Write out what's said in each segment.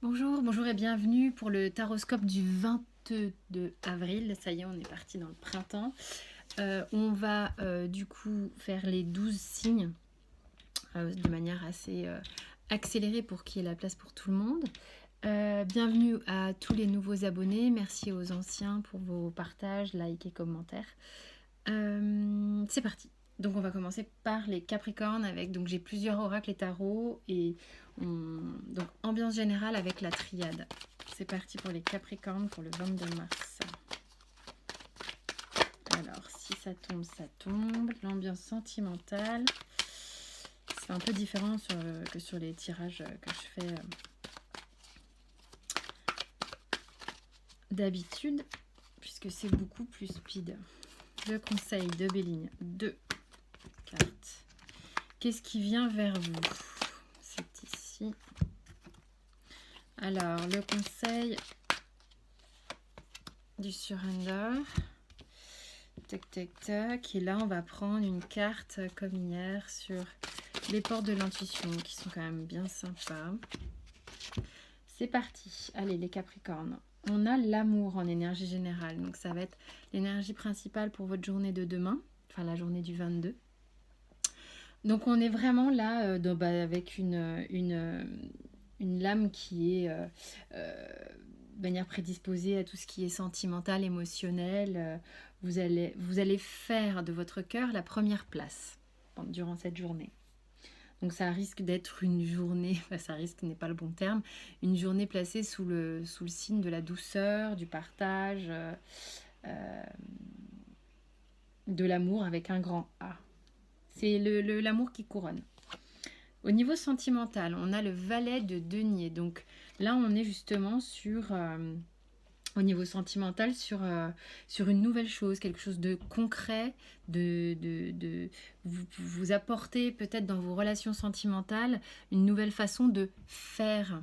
Bonjour et bienvenue pour le taroscope du 22 avril. Ça y est, on est parti dans le printemps. On va du coup faire les 12 signes de manière assez accélérée pour qu'il y ait la place pour tout le monde. Bienvenue à tous les nouveaux abonnés. Merci aux anciens pour vos partages, likes et commentaires. C'est parti. Donc on va commencer par les Capricornes avec, donc j'ai plusieurs oracles et tarots et donc ambiance générale avec la triade. C'est parti pour les Capricornes pour le 22 mars. Alors si ça tombe, ça tombe. L'ambiance sentimentale, c'est un peu différent que sur les tirages que je fais d'habitude, puisque c'est beaucoup plus speed. Le conseil de Béligne, 2 cartes. Qu'est-ce qui vient vers vous? C'est ici. Alors, le conseil du surrender. Tac, tac, tac. Et là, on va prendre une carte comme hier sur les portes de l'intuition qui sont quand même bien sympas. C'est parti. Allez, les Capricornes. On a l'amour en énergie générale. Donc, ça va être l'énergie principale pour votre journée de demain. Enfin, la journée du 22. Donc, on est vraiment là avec une lame qui est de manière prédisposée à tout ce qui est sentimental, émotionnel. Vous allez faire de votre cœur la première place durant cette journée. Donc ça risque d'être une journée, enfin ça risque n'est pas le bon terme, une journée placée sous le signe de la douceur, du partage, de l'amour avec un grand A. C'est l'amour qui couronne. Au niveau sentimental, on a le valet de denier. Donc là, on est justement au niveau sentimental, sur une nouvelle chose, quelque chose de concret, vous apportez peut-être dans vos relations sentimentales une nouvelle façon de faire.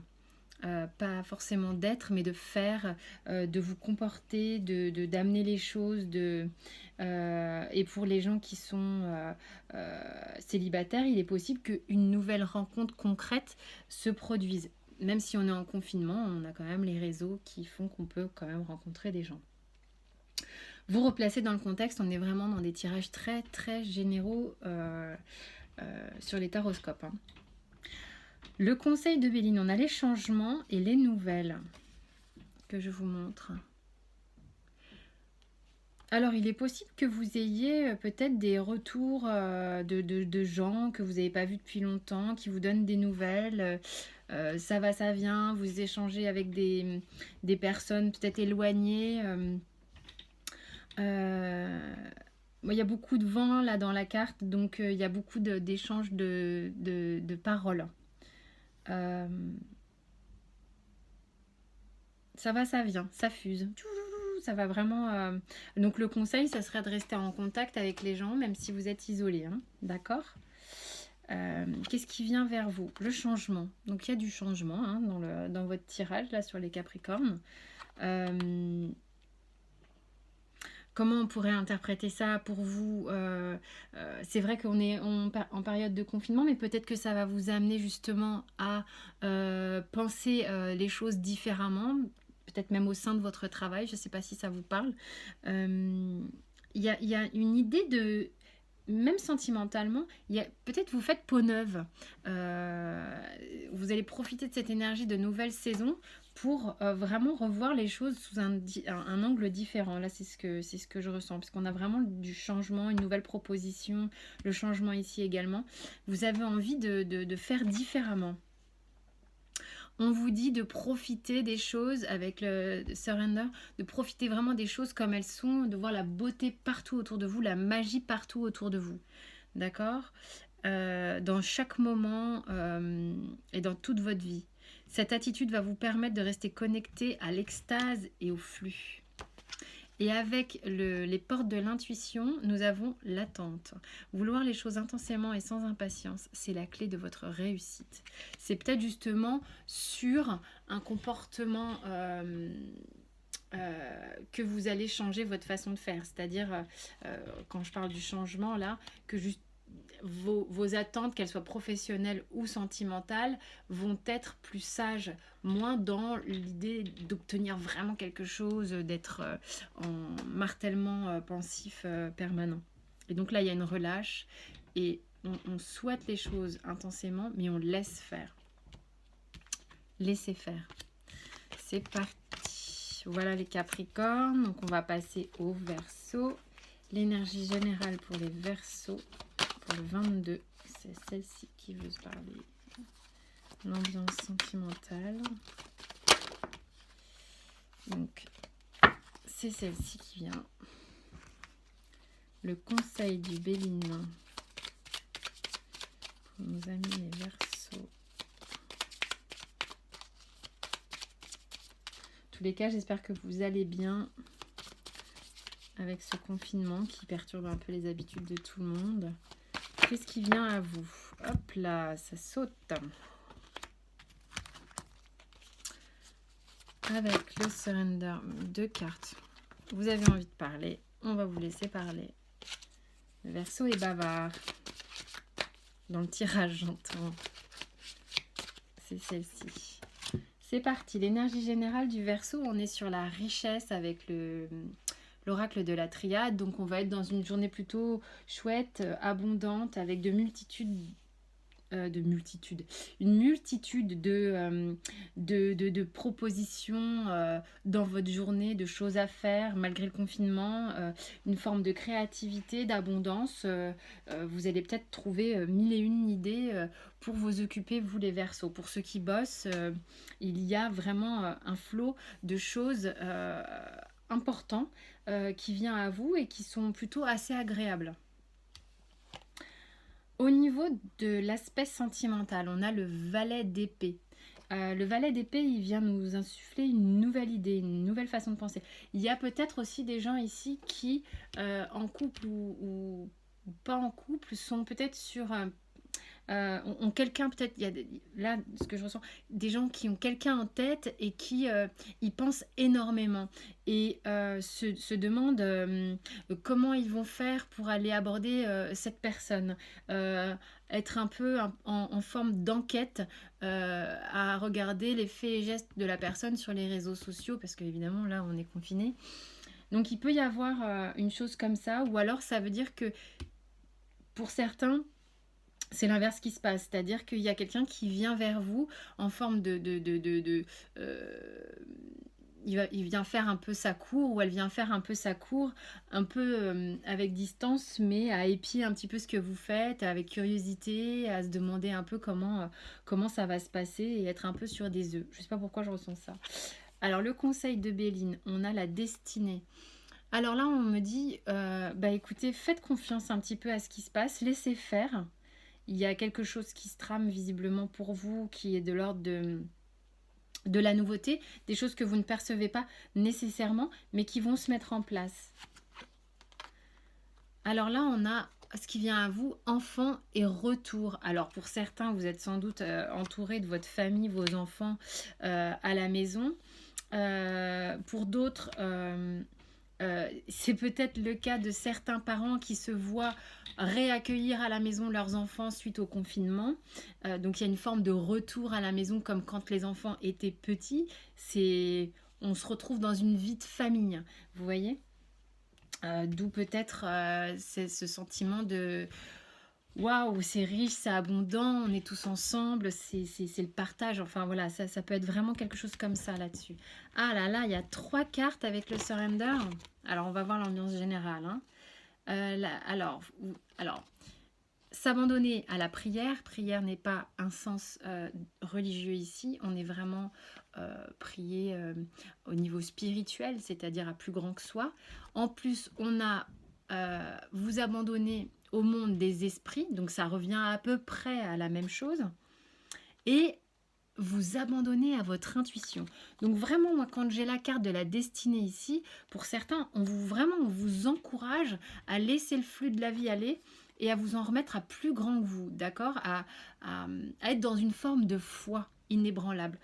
Pas forcément d'être, mais de faire, de vous comporter, d'amener les choses, et pour les gens qui sont célibataires, il est possible qu'une nouvelle rencontre concrète se produise. Même si on est en confinement, on a quand même les réseaux qui font qu'on peut quand même rencontrer des gens. Vous replacez dans le contexte, on est vraiment dans des tirages très très généraux sur les taroscopes. Le conseil de Béline, on a les changements et les nouvelles que je vous montre. Alors, il est possible que vous ayez peut-être des retours de gens que vous n'avez pas vus depuis longtemps, qui vous donnent des nouvelles. Ça va, ça vient, vous échangez avec des personnes peut-être éloignées. Il y a beaucoup de vent là dans la carte, donc il y a beaucoup d'échanges de paroles. Ça va, ça vient, ça fuse. Ça va vraiment... Donc le conseil, ça serait de rester en contact avec les gens, même si vous êtes isolé. Hein, d'accord. Qu'est-ce qui vient vers vous? Le changement. Donc il y a du changement hein, dans votre tirage, là, sur les Capricornes. Comment on pourrait interpréter ça pour vous? C'est vrai qu'on est en période de confinement, mais peut-être que ça va vous amener justement à penser les choses différemment, peut-être même au sein de votre travail, je ne sais pas si ça vous parle. Il y a une idée de... Même sentimentalement, peut-être vous faites peau neuve. Vous allez profiter de cette énergie de nouvelle saison pour vraiment revoir les choses sous un angle différent. Là, c'est ce que je ressens, parce qu'on a vraiment du changement, une nouvelle proposition, le changement ici également. Vous avez envie de faire différemment. On vous dit de profiter des choses avec le surrender, de profiter vraiment des choses comme elles sont, de voir la beauté partout autour de vous, la magie partout autour de vous. D'accord? Dans chaque moment et dans toute votre vie. Cette attitude va vous permettre de rester connecté à l'extase et au flux. Et avec les portes de l'intuition, nous avons l'attente. Vouloir les choses intensément et sans impatience, c'est la clé de votre réussite. C'est peut-être justement sur un comportement que vous allez changer votre façon de faire. C'est-à-dire, quand je parle du changement là, que vos attentes, qu'elles soient professionnelles ou sentimentales, vont être plus sages, moins dans l'idée d'obtenir vraiment quelque chose, d'être en martèlement pensif permanent. Et donc là, il y a une relâche et on souhaite les choses intensément, mais on laisse faire. Laissez faire. C'est parti. Voilà les Capricornes. Donc on va passer au Verseau. L'énergie générale pour les Verseaux pour le 22. C'est celle-ci qui veut se parler. L'ambiance sentimentale. Donc c'est celle-ci qui vient. Le conseil du Béline pour nos amis les Verseaux. Tous les cas, j'espère que vous allez bien avec ce confinement qui perturbe un peu les habitudes de tout le monde. Qu'est-ce qui vient à vous? Hop là, ça saute. Avec le surrender, 2 cartes. Vous avez envie de parler, on va vous laisser parler. Le Verseau est bavard. Dans le tirage, j'entends. C'est celle-ci. C'est parti, l'énergie générale du Verseau, on est sur la richesse avec l'oracle de la triade. Donc on va être dans une journée plutôt chouette, abondante, avec une multitude de propositions dans votre journée, de choses à faire malgré le confinement, une forme de créativité, d'abondance. Vous allez peut-être trouver mille et une idées pour vous occuper, vous les Verseaux. Pour ceux qui bossent, il y a vraiment un flot de choses importantes qui vient à vous et qui sont plutôt assez agréables. Au niveau de l'aspect sentimental, on a le valet d'épée. Le valet d'épée, il vient nous insuffler une nouvelle idée, une nouvelle façon de penser. Il y a peut-être aussi des gens ici qui, en couple ou pas en couple, sont peut-être sur... ont quelqu'un peut-être, il y a là ce que je ressens, des gens qui ont quelqu'un en tête et qui y pensent énormément et se demandent comment ils vont faire pour aller aborder cette personne, être un peu en forme d'enquête, à regarder les faits et gestes de la personne sur les réseaux sociaux parce qu'évidemment là on est confiné, donc il peut y avoir une chose comme ça, ou alors ça veut dire que pour certains c'est l'inverse qui se passe, c'est-à-dire qu'il y a quelqu'un qui vient vers vous en forme il vient faire un peu sa cour, ou elle vient faire un peu sa cour, un peu avec distance, mais à épier un petit peu ce que vous faites, avec curiosité, à se demander un peu comment ça va se passer et être un peu sur des œufs. Je ne sais pas pourquoi je ressens ça. Alors le conseil de Béline, on a la destinée. Alors là on me dit, écoutez, faites confiance un petit peu à ce qui se passe, laissez faire. Il y a quelque chose qui se trame visiblement pour vous, qui est de l'ordre de la nouveauté, des choses que vous ne percevez pas nécessairement, mais qui vont se mettre en place. Alors là, on a ce qui vient à vous, enfants et retour. Alors pour certains, vous êtes sans doute entouré de votre famille, vos enfants à la maison. Pour d'autres... c'est peut-être le cas de certains parents qui se voient réaccueillir à la maison leurs enfants suite au confinement. Donc il y a une forme de retour à la maison comme quand les enfants étaient petits. On se retrouve dans une vie de famille, vous voyez, d'où peut-être ce sentiment de waouh, c'est riche, c'est abondant, on est tous ensemble, c'est le partage. Enfin voilà, ça peut être vraiment quelque chose comme ça là-dessus. Ah là là, il y a 3 cartes avec le surrender. Alors on va voir l'ambiance générale. Hein. Alors, s'abandonner à la prière. Prière n'est pas un sens religieux ici. On est vraiment prier au niveau spirituel, c'est-à-dire à plus grand que soi. En plus, on a vous abandonner au monde des esprits, donc ça revient à peu près à la même chose, et vous abandonner à votre intuition. Donc vraiment, moi, quand j'ai la carte de la destinée ici, pour certains, on vous encourage à laisser le flux de la vie aller et à vous en remettre à plus grand que vous, d'accord, à être dans une forme de foi inébranlable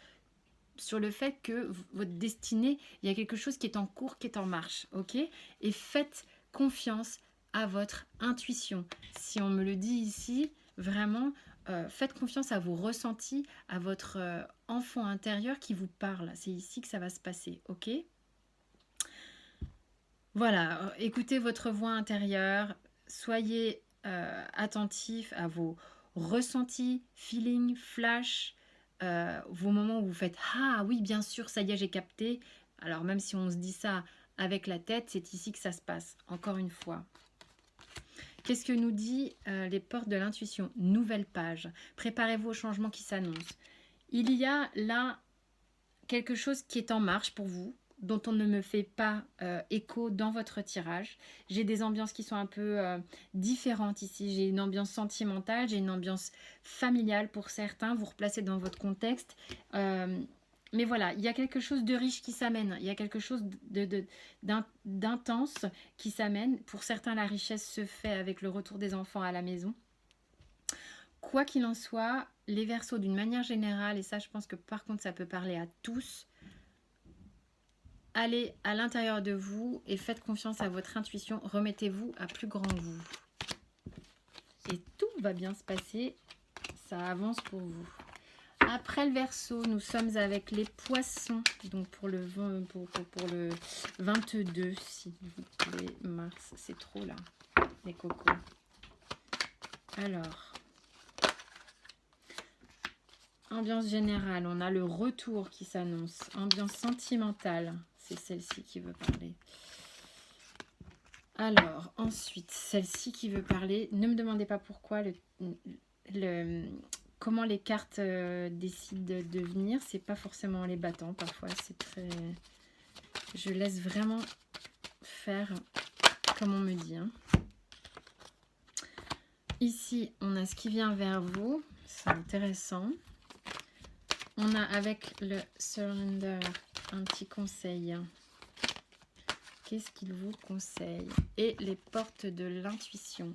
sur le fait que votre destinée, il y a quelque chose qui est en cours, qui est en marche, ok. Et faites confiance à votre intuition. Si on me le dit ici, vraiment, faites confiance à vos ressentis, à votre enfant intérieur qui vous parle. C'est ici que ça va se passer, ok? Voilà, écoutez votre voix intérieure, soyez attentif à vos ressentis, feelings, flash, vos moments où vous faites « Ah oui, bien sûr, ça y est, j'ai capté ». Alors même si on se dit ça avec la tête, c'est ici que ça se passe, encore une fois. Qu'est-ce que nous dit les portes de l'intuition? Nouvelle page. Préparez-vous au changement qui s'annonce. Il y a là quelque chose qui est en marche pour vous, dont on ne me fait pas écho dans votre tirage. J'ai des ambiances qui sont un peu différentes ici. J'ai une ambiance sentimentale, j'ai une ambiance familiale pour certains. Vous replacez dans votre contexte. Mais voilà, il y a quelque chose de riche qui s'amène. Il y a quelque chose d'intense qui s'amène. Pour certains, la richesse se fait avec le retour des enfants à la maison. Quoi qu'il en soit, les Verseaux d'une manière générale, et ça je pense que par contre ça peut parler à tous, allez à l'intérieur de vous et faites confiance à votre intuition, remettez-vous à plus grand vous. Et tout va bien se passer, ça avance pour vous. Après le Verseau, nous sommes avec les Poissons, donc pour le 22, s'il vous plaît, Mars, c'est trop là, les cocos. Alors... ambiance générale, on a le retour qui s'annonce. Ambiance sentimentale, c'est celle-ci qui veut parler. Alors, ensuite, celle-ci qui veut parler. Ne me demandez pas pourquoi, comment les cartes décident de venir. C'est pas forcément les battants, parfois. C'est très... je laisse vraiment faire comme on me dit. Hein. Ici, on a ce qui vient vers vous. C'est intéressant. On a avec le Surrender un petit conseil. Qu'est-ce qu'il vous conseille? Et les portes de l'intuition.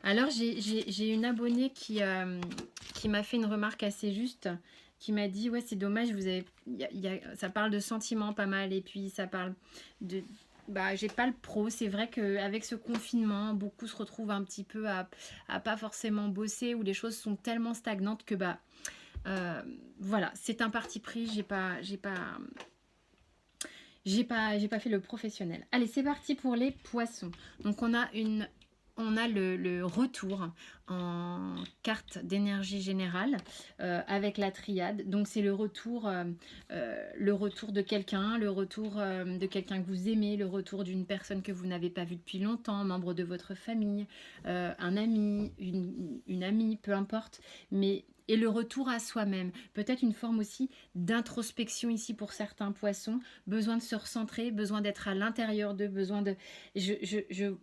Alors, j'ai une abonnée qui m'a fait une remarque assez juste, qui m'a dit, ouais, c'est dommage, vous avez, ça parle de sentiments pas mal, et puis ça parle de... bah, j'ai pas le pro, c'est vrai qu'avec ce confinement, beaucoup se retrouvent un petit peu à pas forcément bosser, où les choses sont tellement stagnantes que bah voilà, c'est un parti pris, j'ai pas fait le professionnel. Allez, c'est parti pour les Poissons. Donc on a le retour en carte d'énergie générale avec la triade. Donc c'est le retour de quelqu'un, le retour de quelqu'un que vous aimez, le retour d'une personne que vous n'avez pas vue depuis longtemps, membre de votre famille, un ami, une amie, peu importe. Et le retour à soi-même. Peut-être une forme aussi d'introspection ici pour certains Poissons. Besoin de se recentrer, besoin d'être à l'intérieur d'eux, besoin de...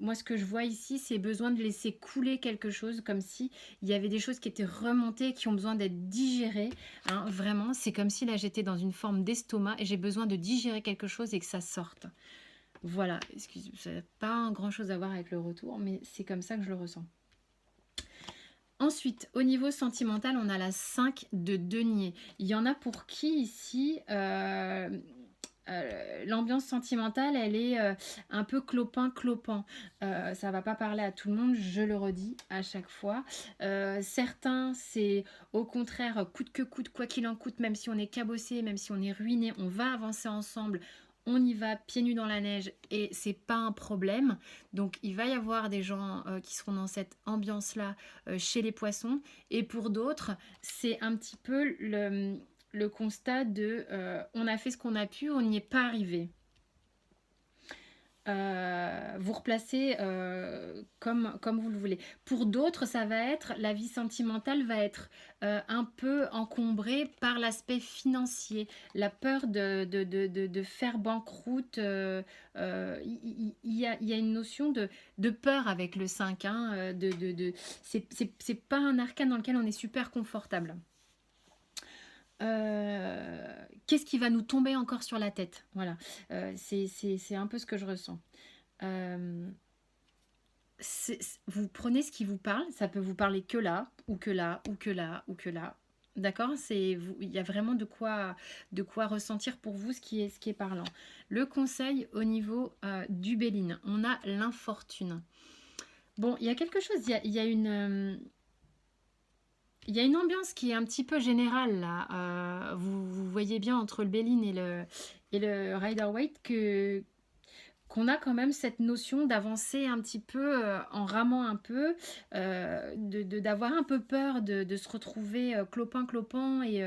moi, ce que je vois ici, c'est besoin de laisser couler quelque chose, comme si il y avait des choses qui étaient remontées, qui ont besoin d'être digérées. Hein, vraiment, c'est comme si là, j'étais dans une forme d'estomac et j'ai besoin de digérer quelque chose et que ça sorte. Voilà, excusez-moi, ça n'a pas grand-chose à voir avec le retour, mais c'est comme ça que je le ressens. Ensuite, au niveau sentimental, on a la 5 de denier. Il y en a pour qui ici, l'ambiance sentimentale, elle est un peu clopin-clopin. Ça ne va pas parler à tout le monde, je le redis à chaque fois. Certains, c'est au contraire, coûte que coûte, quoi qu'il en coûte, même si on est cabossé, même si on est ruiné, on va avancer ensemble. On y va pieds nus dans la neige et c'est pas un problème. Donc il va y avoir des gens qui seront dans cette ambiance-là chez les Poissons. Et pour d'autres, c'est un petit peu le constat de on a fait ce qu'on a pu, on n'y est pas arrivé. Vous replacez comme vous le voulez. Pour d'autres, ça va être, la vie sentimentale va être un peu encombrée par l'aspect financier, la peur de faire banqueroute. Il y a une notion de peur avec le 5. Hein, c'est pas un arcane dans lequel on est super confortable. Qu'est-ce qui va nous tomber encore sur la tête? Voilà, c'est un peu ce que je ressens. Vous prenez ce qui vous parle, ça peut vous parler que là, ou que là, ou que là, ou que là. D'accord? Il y a vraiment de quoi ressentir pour vous ce qui est parlant. Le conseil au niveau du Béline, on a l'infortune. Bon, il y a quelque chose, il y a une ambiance qui est un petit peu générale là. Vous voyez bien entre le Béline et le Rider-Waite qu'on a quand même cette notion d'avancer un petit peu en ramant un peu, d'avoir un peu peur de se retrouver clopin-clopant et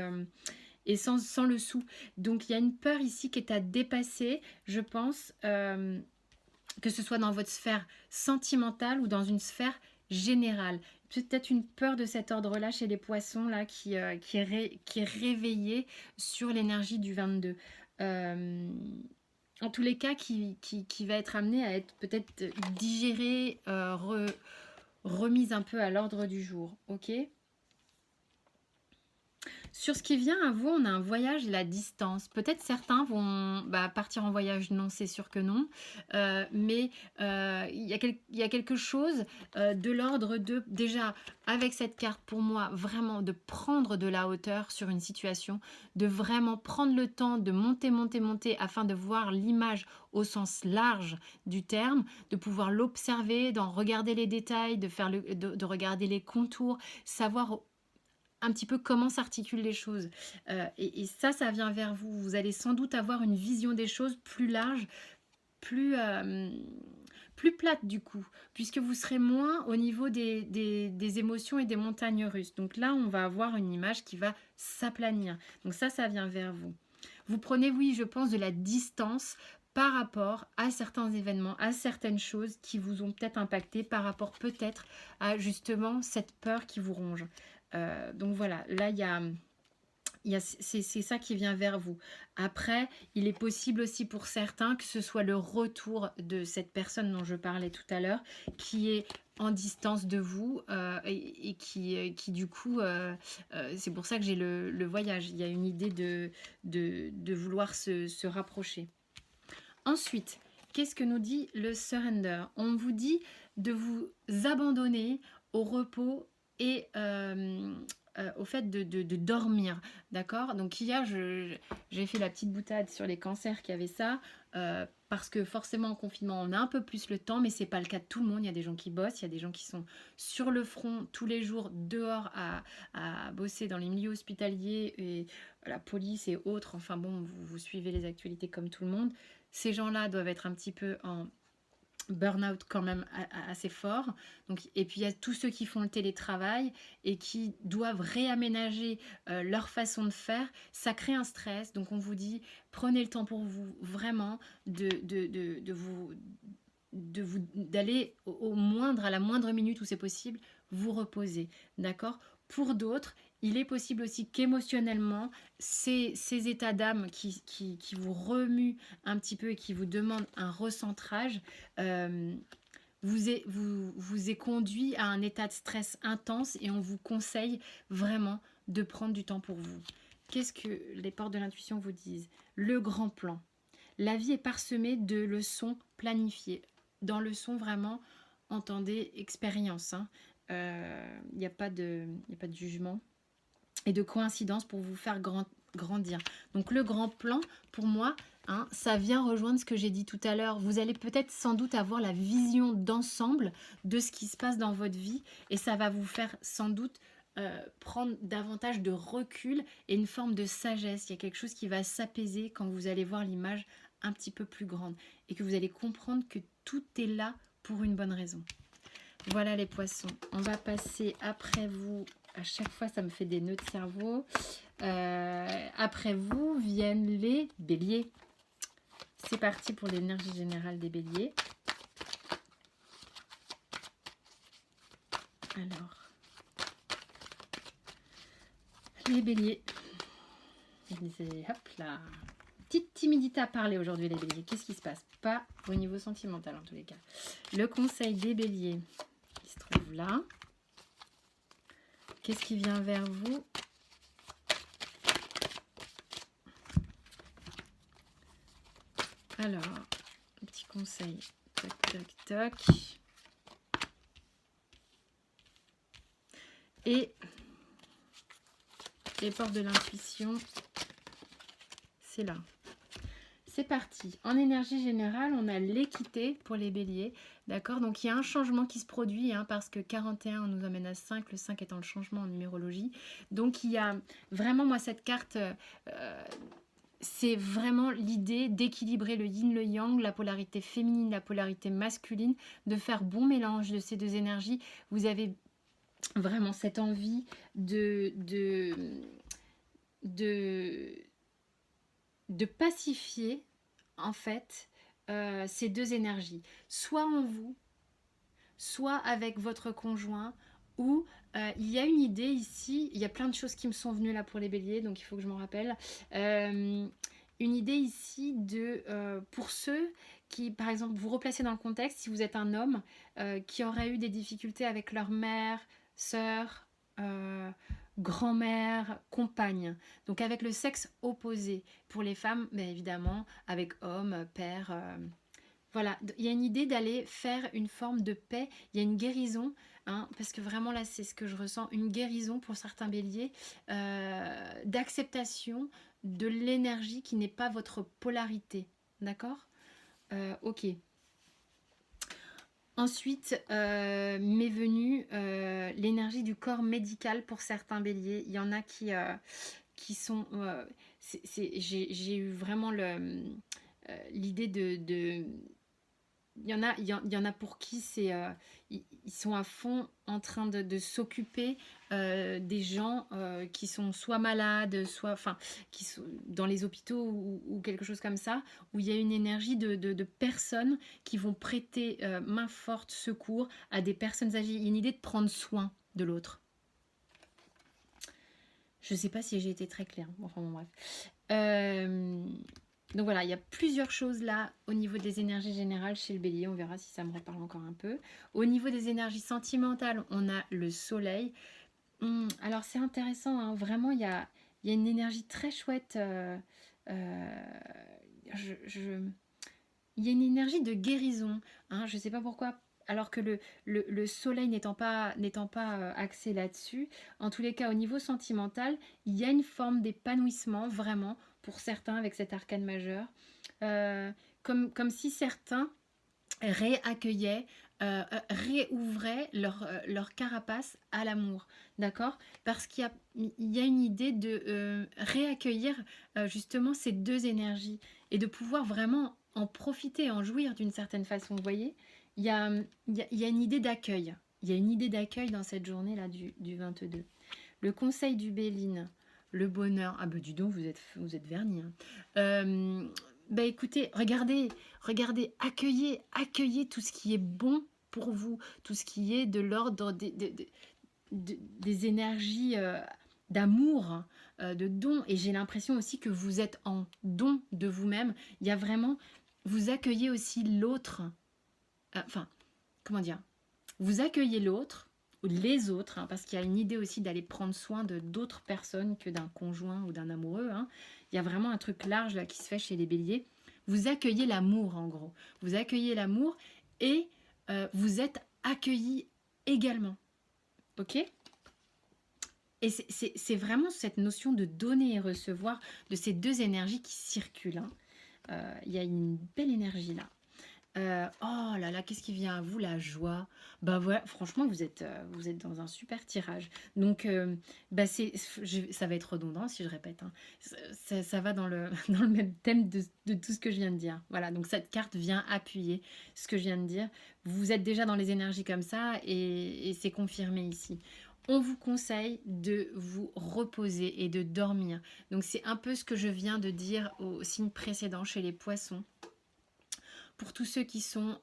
sans le sou. Donc il y a une peur ici qui est à dépasser, je pense, que ce soit dans votre sphère sentimentale ou dans une sphère générale. Peut-être une peur de cet ordre-là chez les poissons là, qui est réveillée sur l'énergie du 22. Euh, en tous les cas, qui va être amené à être peut-être digéré, remise un peu à l'ordre du jour. Ok ? Sur ce qui vient à vous, on a un voyage et la distance. Peut-être certains vont partir en voyage, non, c'est sûr que non. Mais il y a quelque chose de l'ordre de, déjà, avec cette carte, pour moi, vraiment de prendre de la hauteur sur une situation, de vraiment prendre le temps de monter, monter, monter, afin de voir l'image au sens large du terme, de pouvoir l'observer, d'en regarder les détails, de regarder les contours, savoir un petit peu comment s'articulent les choses. Et ça vient vers vous. Vous allez sans doute avoir une vision des choses plus large, plus, plus plate du coup, puisque vous serez moins au niveau des émotions et des montagnes russes. Donc là, on va avoir une image qui va s'aplanir. Donc ça vient vers vous. Vous prenez, oui, je pense, de la distance par rapport à certains événements, à certaines choses qui vous ont peut-être impacté, par rapport peut-être à justement cette peur qui vous ronge. Donc voilà, là c'est ça qui vient vers vous. Après, il est possible aussi pour certains que ce soit le retour de cette personne dont je parlais tout à l'heure, qui est en distance de vous et qui du coup, c'est pour ça que j'ai le voyage. Il y a une idée de vouloir se rapprocher. Ensuite, qu'est-ce que nous dit le surrender? On vous dit de vous abandonner au repos et au fait de dormir, d'accord? Donc hier, j'ai fait la petite boutade sur les cancers qui avaient ça, parce que forcément en confinement, on a un peu plus le temps, mais c'est pas le cas de tout le monde. Il y a des gens qui bossent, il y a des gens qui sont sur le front tous les jours, dehors à bosser dans les milieux hospitaliers et la police et autres. Enfin bon, vous suivez les actualités comme tout le monde. Ces gens-là doivent être un petit peu en burn-out quand même assez fort. Donc, et puis il y a tous ceux qui font le télétravail et qui doivent réaménager leur façon de faire. Ça crée un stress. Donc on vous dit, prenez le temps pour vous, vraiment, d'aller à la moindre minute où c'est possible, vous reposer. D'accord ? Pour d'autres, il est possible aussi qu'émotionnellement, ces états d'âme qui vous remuent un petit peu et qui vous demandent un recentrage, vous est conduit à un état de stress intense et on vous conseille vraiment de prendre du temps pour vous. Qu'est-ce que les portes de l'intuition vous disent? Le grand plan. La vie est parsemée de leçons planifiées. Dans leçons, vraiment, entendez expérience. Il n'y a pas de jugement et de coïncidence pour vous faire grandir. Donc le grand plan, pour moi, ça vient rejoindre ce que j'ai dit tout à l'heure. Vous allez peut-être sans doute avoir la vision d'ensemble de ce qui se passe dans votre vie et ça va vous faire sans doute prendre davantage de recul et une forme de sagesse. Il y a quelque chose qui va s'apaiser quand vous allez voir l'image un petit peu plus grande et que vous allez comprendre que tout est là pour une bonne raison. Voilà les poissons. On va passer après vous. À chaque fois, ça me fait des nœuds de cerveau. Après vous viennent les béliers. C'est parti pour l'énergie générale des béliers. Alors, les béliers. Hop là. Petite timidité à parler aujourd'hui les béliers. Qu'est-ce qui se passe? Pas au niveau sentimental en tous les cas. Le conseil des béliers qui se trouve là. Qu'est-ce qui vient vers vous? Alors, petit conseil. Toc, toc, toc. Et les portes de l'intuition, c'est là. C'est parti. En énergie générale, on a l'équité pour les béliers. D'accord? Donc, il y a un changement qui se produit parce que 41, on nous amène à 5. Le 5 étant le changement en numérologie. Donc, il y a vraiment, moi, cette carte, c'est vraiment l'idée d'équilibrer le yin, le yang, la polarité féminine, la polarité masculine, de faire bon mélange de ces deux énergies. Vous avez vraiment cette envie de pacifier en fait ces deux énergies, soit en vous, soit avec votre conjoint, ou il y a une idée ici, il y a plein de choses qui me sont venues là pour les béliers, donc il faut que je m'en rappelle. Une idée ici pour ceux qui, par exemple, vous replacez dans le contexte, si vous êtes un homme qui aurait eu des difficultés avec leur mère, sœur, grand-mère, compagne, donc avec le sexe opposé. Pour les femmes, bien évidemment, avec homme, père. Voilà, il y a une idée d'aller faire une forme de paix, il y a une guérison, parce que vraiment là c'est ce que je ressens, une guérison pour certains béliers, d'acceptation de l'énergie qui n'est pas votre polarité, d'accord? Ok. Ensuite, m'est venue l'énergie du corps médical pour certains béliers. Il y en a qui sont... j'ai eu vraiment l'idée de il y en a pour qui ils sont à fond en train de s'occuper des gens qui sont soit malades, soit qui sont dans les hôpitaux ou quelque chose comme ça, où il y a une énergie de personnes qui vont prêter main forte, secours à des personnes âgées. Il y a une idée de prendre soin de l'autre. Je ne sais pas si j'ai été très claire. Enfin bon, bref. Donc voilà, il y a plusieurs choses là au niveau des énergies générales chez le bélier. On verra si ça me reparle encore un peu. Au niveau des énergies sentimentales, on a le soleil. Alors c'est intéressant, vraiment, il y a une énergie très chouette. Il y a une énergie de guérison. Je ne sais pas pourquoi. Alors que le soleil n'étant pas axé là-dessus, en tous les cas au niveau sentimental, il y a une forme d'épanouissement vraiment pour certains avec cet arcane majeur. Comme si certains réaccueillaient, réouvraient leur carapace à l'amour, d'accord? Parce qu'il y a une idée de réaccueillir justement ces deux énergies et de pouvoir vraiment en profiter, en jouir d'une certaine façon, vous voyez? Il y a une idée d'accueil. Il y a une idée d'accueil dans cette journée-là du 22. Le conseil du Béline, le bonheur. Ah bah dis donc, vous êtes vernis. Bah écoutez, regardez, accueillez tout ce qui est bon pour vous, tout ce qui est de l'ordre des énergies d'amour, de don. Et j'ai l'impression aussi que vous êtes en don de vous-même. Il y a vraiment, vous accueillez aussi l'autre. Comment dire? Vous accueillez l'autre, ou les autres, parce qu'il y a une idée aussi d'aller prendre soin de d'autres personnes que d'un conjoint ou d'un amoureux. Il y a vraiment un truc large là qui se fait chez les béliers. Vous accueillez l'amour en gros. Vous accueillez l'amour et vous êtes accueillis également. Ok? Et c'est vraiment cette notion de donner et recevoir de ces deux énergies qui circulent. Il y a une belle énergie là. Oh là là, qu'est-ce qui vient à vous? La joie. Bah voilà, franchement, vous êtes dans un super tirage. Donc, ça va être redondant si je répète. Ça va dans le, dans le même thème de tout ce que je viens de dire. Voilà, donc cette carte vient appuyer ce que je viens de dire. Vous êtes déjà dans les énergies comme ça et c'est confirmé ici. On vous conseille de vous reposer et de dormir. Donc, c'est un peu ce que je viens de dire au signe précédent chez les poissons. Pour tous ceux qui sont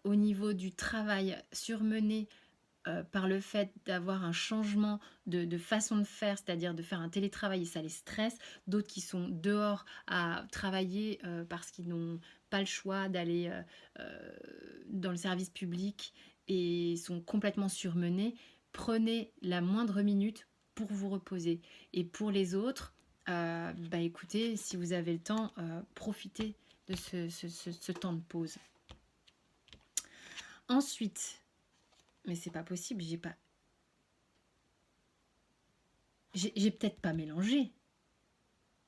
au niveau du travail surmenés par le fait d'avoir un changement de façon de faire, c'est-à-dire de faire un télétravail et ça les stresse, d'autres qui sont dehors à travailler parce qu'ils n'ont pas le choix d'aller dans le service public et sont complètement surmenés, prenez la moindre minute pour vous reposer. Et pour les autres, écoutez, si vous avez le temps, profitez de ce temps de pause. Ensuite, mais c'est pas possible, j'ai pas... J'ai peut-être pas mélangé.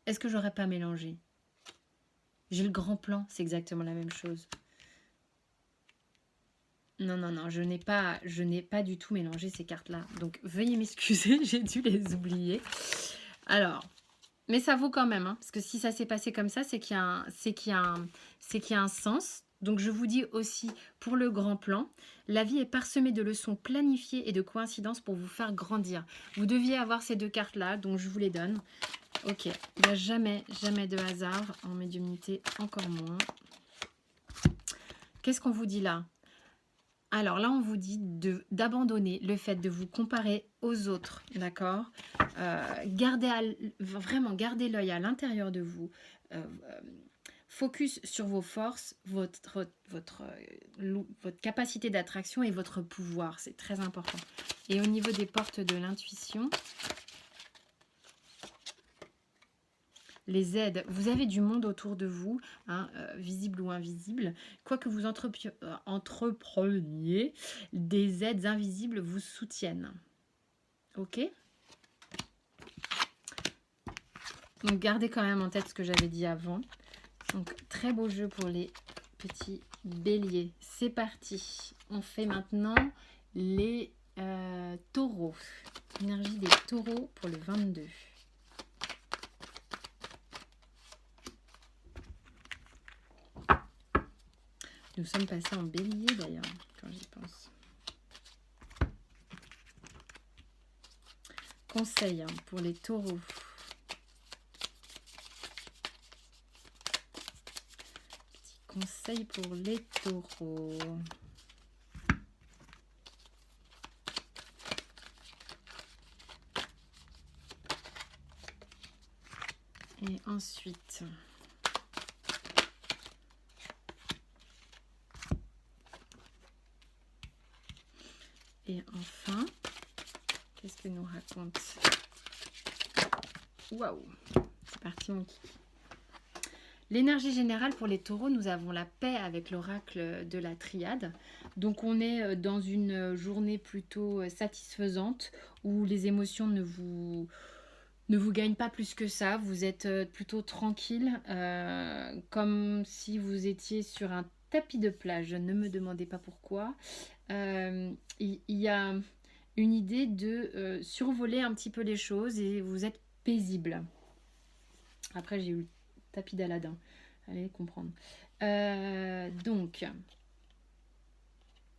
Est-ce que j'aurais pas mélangé? J'ai le grand plan, c'est exactement la même chose. Non, non, non, je n'ai pas du tout mélangé ces cartes-là. Donc, veuillez m'excuser, j'ai dû les oublier. Alors, mais ça vaut quand même, hein, parce que si ça s'est passé comme ça, c'est qu'il y a un sens. Donc, je vous dis aussi, pour le grand plan, la vie est parsemée de leçons planifiées et de coïncidences pour vous faire grandir. Vous deviez avoir ces deux cartes-là, donc je vous les donne. Ok, il n'y a jamais de hasard en médiumnité, encore moins. Qu'est-ce qu'on vous dit là? Alors là, on vous dit d'abandonner le fait de vous comparer aux autres, d'accord? Vraiment, gardez l'œil à l'intérieur de vous. Focus sur vos forces, votre capacité d'attraction et votre pouvoir. C'est très important. Et au niveau des portes de l'intuition, les aides, vous avez du monde autour de vous, hein, visible ou invisible. Quoi que vous entrepreniez, des aides invisibles vous soutiennent. Ok? Donc gardez quand même en tête ce que j'avais dit avant. Donc très beau jeu pour les petits béliers. C'est parti. On fait maintenant les taureaux. Énergie des taureaux pour le 22. Nous sommes passés en bélier d'ailleurs, quand j'y pense. Conseil pour les taureaux. Petit conseil pour les taureaux. Et ensuite... Et enfin, qu'est-ce que nous raconte? Waouh! C'est parti mon kiki. L'énergie générale pour les taureaux, nous avons la paix avec l'oracle de la triade. Donc on est dans une journée plutôt satisfaisante où les émotions ne vous gagnent pas plus que ça. Vous êtes plutôt tranquille, comme si vous étiez sur un tapis de plage. Ne me demandez pas pourquoi. Il y a une idée de survoler un petit peu les choses et vous êtes paisible. Après, j'ai eu le tapis d'Aladin. Allez comprendre. Donc,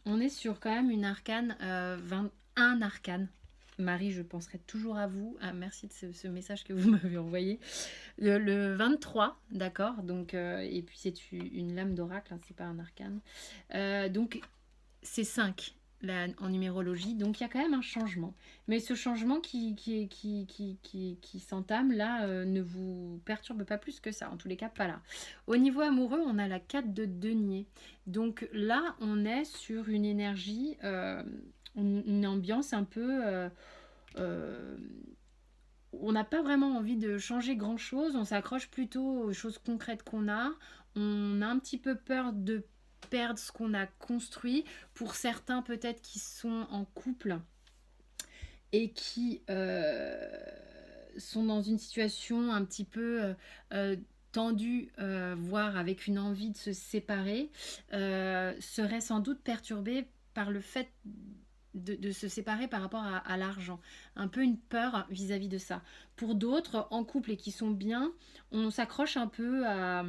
on est sur quand même une arcane, 21 arcane. Marie, je penserai toujours à vous. Ah, merci de ce message que vous m'avez envoyé. Le 23, d'accord. Donc, et puis c'est une lame d'oracle, hein, c'est pas un arcane. Donc, c'est 5 là, en numérologie. Donc, il y a quand même un changement. Mais ce changement qui s'entame là ne vous perturbe pas plus que ça. En tous les cas, pas là. Au niveau amoureux, on a la 4 de denier. Donc là, on est sur une énergie, une ambiance un peu... on n'a pas vraiment envie de changer grand-chose. On s'accroche plutôt aux choses concrètes qu'on a. On a un petit peu peur de perdre ce qu'on a construit. Pour certains, peut-être, qui sont en couple et qui sont dans une situation un petit peu tendue, voire avec une envie de se séparer, seraient sans doute perturbés par le fait de se séparer par rapport à l'argent. Un peu une peur vis-à-vis de ça. Pour d'autres, en couple et qui sont bien, on s'accroche un peu à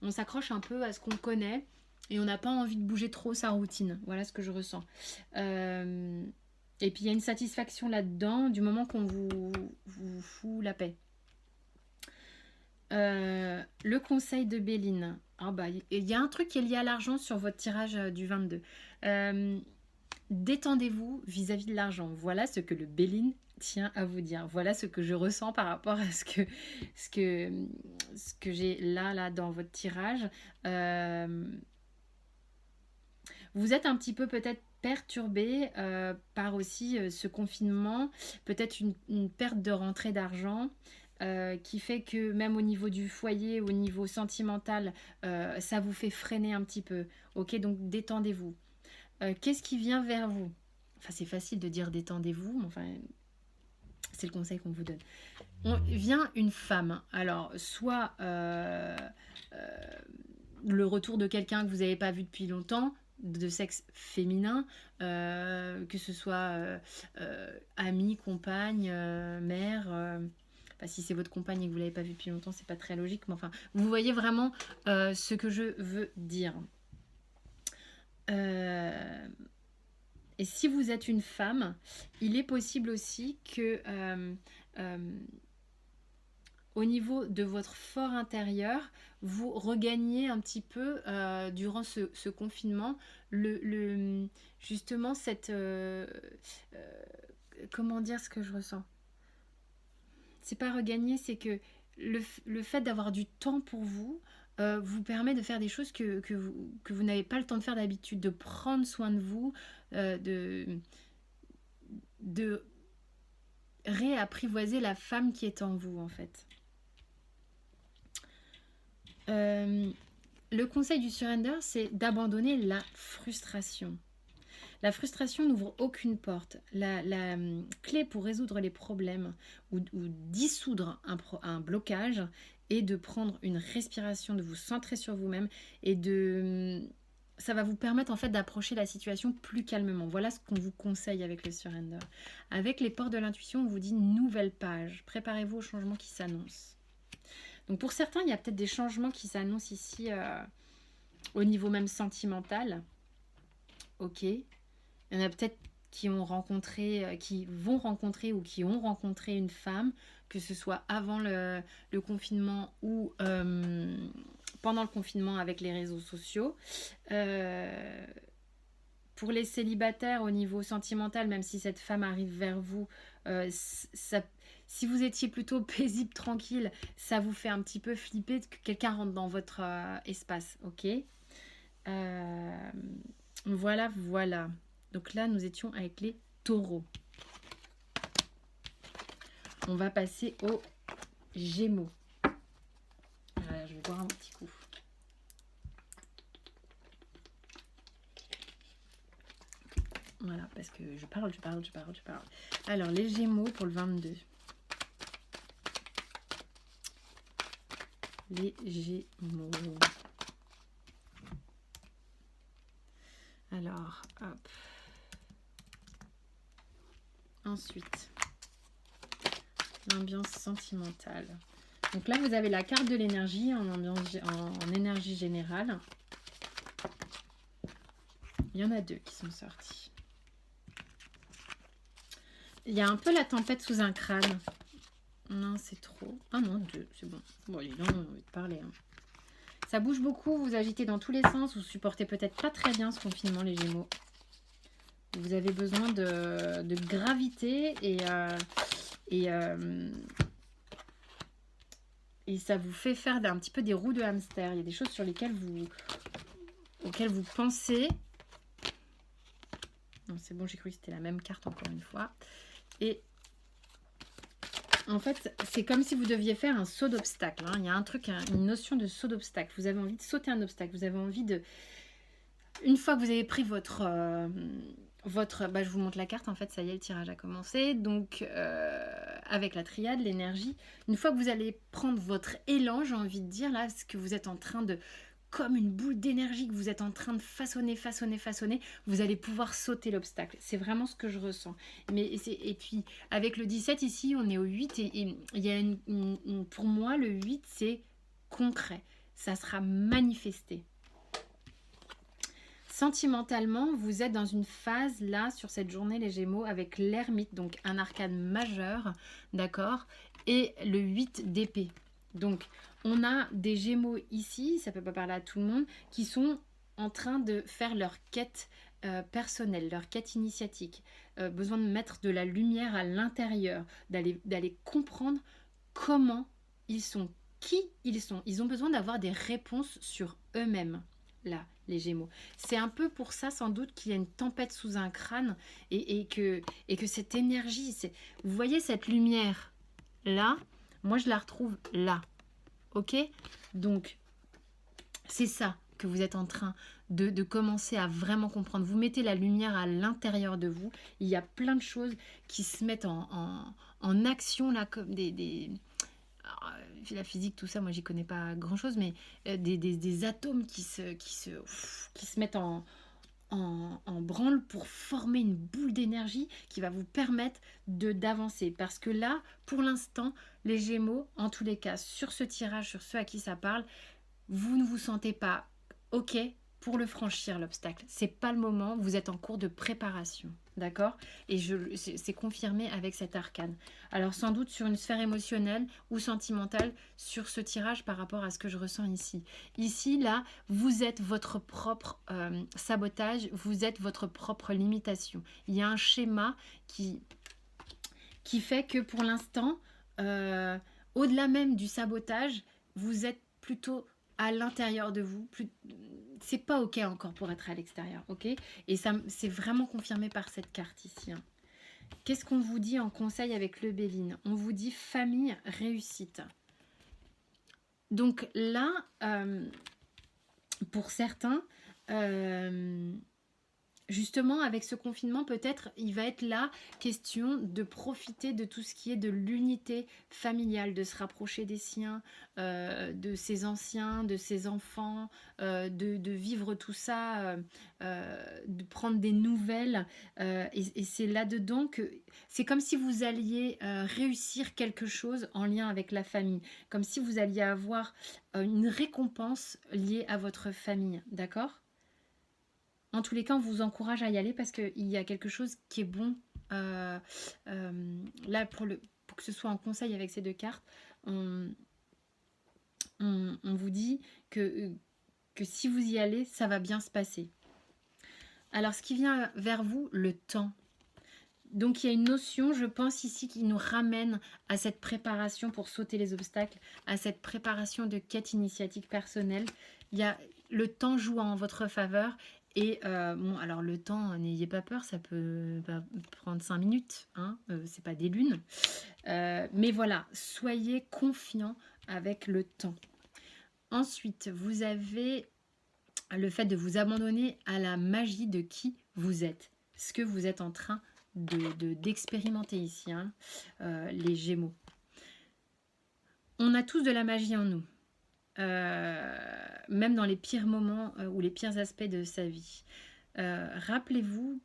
ce qu'on connaît et on n'a pas envie de bouger trop sa routine. Voilà ce que je ressens. Et puis il y a une satisfaction là-dedans du moment qu'on vous fout la paix. Le conseil de Béline. Ah bah, il y a un truc qui est lié à l'argent sur votre tirage du 22. Détendez-vous vis-à-vis de l'argent. Voilà ce que le Béline tient à vous dire. Voilà ce que je ressens par rapport à ce que j'ai là dans votre tirage. Vous êtes un petit peu peut-être perturbé par aussi ce confinement, peut-être une perte de rentrée d'argent. Qui fait que même au niveau du foyer, au niveau sentimental, ça vous fait freiner un petit peu. Ok, donc détendez-vous. Qu'est-ce qui vient vers vous? Enfin, c'est facile de dire détendez-vous, mais enfin, C'est le conseil qu'on vous donne. Vient une femme, alors soit le retour de quelqu'un que vous n'avez pas vu depuis longtemps, de sexe féminin, que ce soit amie, compagne, mère. Si c'est votre compagne et que vous ne l'avez pas vu depuis longtemps, c'est pas très logique, mais enfin, vous voyez vraiment ce que je veux dire. Et si vous êtes une femme, il est possible aussi que au niveau de votre fort intérieur, vous regagniez un petit peu durant ce confinement justement cette comment dire ce que je ressens. C'est pas regagner, c'est que le fait d'avoir du temps pour vous vous permet de faire des choses que vous n'avez pas le temps de faire d'habitude, de prendre soin de vous, de réapprivoiser la femme qui est en vous en fait. Le conseil du surrender, c'est d'abandonner la frustration. La frustration n'ouvre aucune porte. La clé pour résoudre les problèmes ou dissoudre un blocage est de prendre une respiration, de vous centrer sur vous-même et ça va vous permettre en fait d'approcher la situation plus calmement. Voilà ce qu'on vous conseille avec le surrender. Avec les portes de l'intuition, on vous dit nouvelle page. Préparez-vous au changement qui s'annonce. Donc pour certains, il y a peut-être des changements qui s'annoncent ici au niveau même sentimental. Ok. Il y en a peut-être qui vont rencontrer ou qui ont rencontré une femme, que ce soit avant le confinement ou pendant le confinement avec les réseaux sociaux. Pour les célibataires au niveau sentimental, même si cette femme arrive vers vous, si vous étiez plutôt paisible, tranquille, ça vous fait un petit peu flipper que quelqu'un rentre dans votre espace, ok. Voilà. Donc là, nous étions avec les taureaux. On va passer aux Gémeaux. Je vais boire un petit coup. Voilà, parce que je parle. Alors, les Gémeaux pour le 22. Les Gémeaux. Alors, hop. Ensuite, l'ambiance sentimentale. Donc là, vous avez la carte de l'énergie en énergie générale. Il y en a 2 qui sont sortis. Il y a un peu la tempête sous un crâne. Non, c'est trop. Ah non, 2, c'est bon. Bon, les gens ont envie de parler. Hein. Ça bouge beaucoup, vous agitez dans tous les sens, vous supportez peut-être pas très bien ce confinement, les Gémeaux. Vous avez besoin de gravité et ça vous fait faire un petit peu des roues de hamster. Il y a des choses sur lesquelles auxquelles vous pensez. Non, c'est bon, j'ai cru que c'était la même carte encore une fois. Et en fait, c'est comme si vous deviez faire un saut d'obstacle. Hein. Il y a un truc, une notion de saut d'obstacle. Vous avez envie de sauter un obstacle. Vous avez envie de... Une fois que vous avez pris votre je vous montre la carte, en fait, ça y est, le tirage a commencé. Donc, avec la triade, l'énergie, une fois que vous allez prendre votre élan, j'ai envie de dire, là, ce que vous êtes en train de... Comme une boule d'énergie que vous êtes en train de façonner, vous allez pouvoir sauter l'obstacle. C'est vraiment ce que je ressens. Et puis, avec le 17 ici, on est au 8 et il y a pour moi, le 8, c'est concret. Ça sera manifesté. Sentimentalement, vous êtes dans une phase, là, sur cette journée, les Gémeaux, avec l'ermite, donc un arcane majeur, d'accord, et le 8 d'épée. Donc, on a des Gémeaux ici, ça ne peut pas parler à tout le monde, qui sont en train de faire leur quête personnelle, leur quête initiatique. Besoin de mettre de la lumière à l'intérieur, d'aller comprendre comment ils sont, qui ils sont. Ils ont besoin d'avoir des réponses sur eux-mêmes, là, les Gémeaux. C'est un peu pour ça, sans doute, qu'il y a une tempête sous un crâne et que cette énergie, vous voyez cette lumière là, moi je la retrouve là. Ok, donc c'est ça. que vous êtes en train de commencer à vraiment comprendre. Vous mettez la lumière à l'intérieur de vous. Il y a plein de choses qui se mettent en action, là, comme alors, la physique, tout ça, moi, j'y connais pas grand-chose, mais des atomes qui se mettent en branle pour former une boule d'énergie qui va vous permettre d'avancer. Parce que là, pour l'instant, les Gémeaux, en tous les cas, sur ce tirage, sur ceux à qui ça parle, vous ne vous sentez pas OK pour le franchir, l'obstacle. C'est pas le moment, vous êtes en cours de préparation, d'accord? Et c'est confirmé avec cet arcane. Alors sans doute sur une sphère émotionnelle ou sentimentale sur ce tirage par rapport à ce que je ressens ici. Ici, là, vous êtes votre propre sabotage, vous êtes votre propre limitation. Il y a un schéma qui fait que pour l'instant, au-delà même du sabotage, vous êtes plutôt à l'intérieur de vous. C'est pas OK encore pour être à l'extérieur, OK? Et ça, c'est vraiment confirmé par cette carte ici. Hein. Qu'est-ce qu'on vous dit en conseil avec le Béline? On vous dit famille, réussite. Donc là, pour certains, justement, avec ce confinement, peut-être, il va être là question de profiter de tout ce qui est de l'unité familiale, de se rapprocher des siens, de ses anciens, de ses enfants, de vivre tout ça, de prendre des nouvelles. Et c'est là-dedans que... C'est comme si vous alliez réussir quelque chose en lien avec la famille, comme si vous alliez avoir une récompense liée à votre famille, d'accord ? En tous les cas, on vous encourage à y aller parce qu'il y a quelque chose qui est bon. Là, pour que ce soit en conseil avec ces deux cartes, on vous dit que si vous y allez, ça va bien se passer. Alors, ce qui vient vers vous, le temps. Donc, il y a une notion, je pense, ici qui nous ramène à cette préparation pour sauter les obstacles, à cette préparation de quête initiatique personnelle. Le temps joue en votre faveur. Et bon, alors le temps, n'ayez pas peur, ça peut prendre 5 minutes, hein, c'est pas des lunes. Mais voilà, soyez confiants avec le temps. Ensuite, vous avez le fait de vous abandonner à la magie de qui vous êtes, ce que vous êtes en train d'expérimenter ici, hein, les Gémeaux. On a tous de la magie en nous. Même dans les pires moments ou les pires aspects de sa vie. Rappelez-vous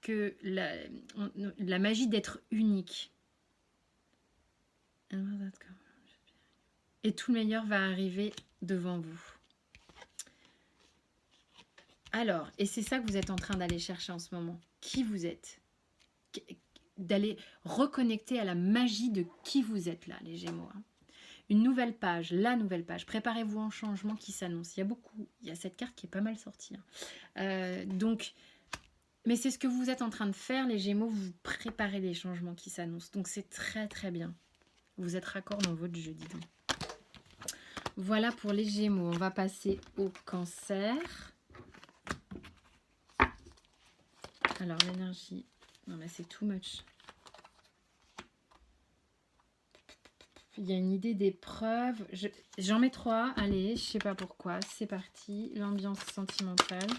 que la magie d'être unique. Et tout le meilleur va arriver devant vous. Alors, et c'est ça que vous êtes en train d'aller chercher en ce moment. Qui vous êtes? D'aller reconnecter à la magie de qui vous êtes là, les Gémeaux. Hein. Une nouvelle page, la nouvelle page. Préparez-vous en changement qui s'annonce. Il y a cette carte qui est pas mal sortie. Hein. Mais c'est ce que vous êtes en train de faire, les Gémeaux. Vous préparez les changements qui s'annoncent. Donc c'est très très bien. Vous êtes raccord dans votre jeu, dis donc. Voilà pour les Gémeaux. On va passer au Cancer. Alors l'énergie. Non mais c'est too much. Il y a une idée d'épreuve. J'en mets 3. Allez, je sais pas pourquoi. C'est parti. L'ambiance sentimentale.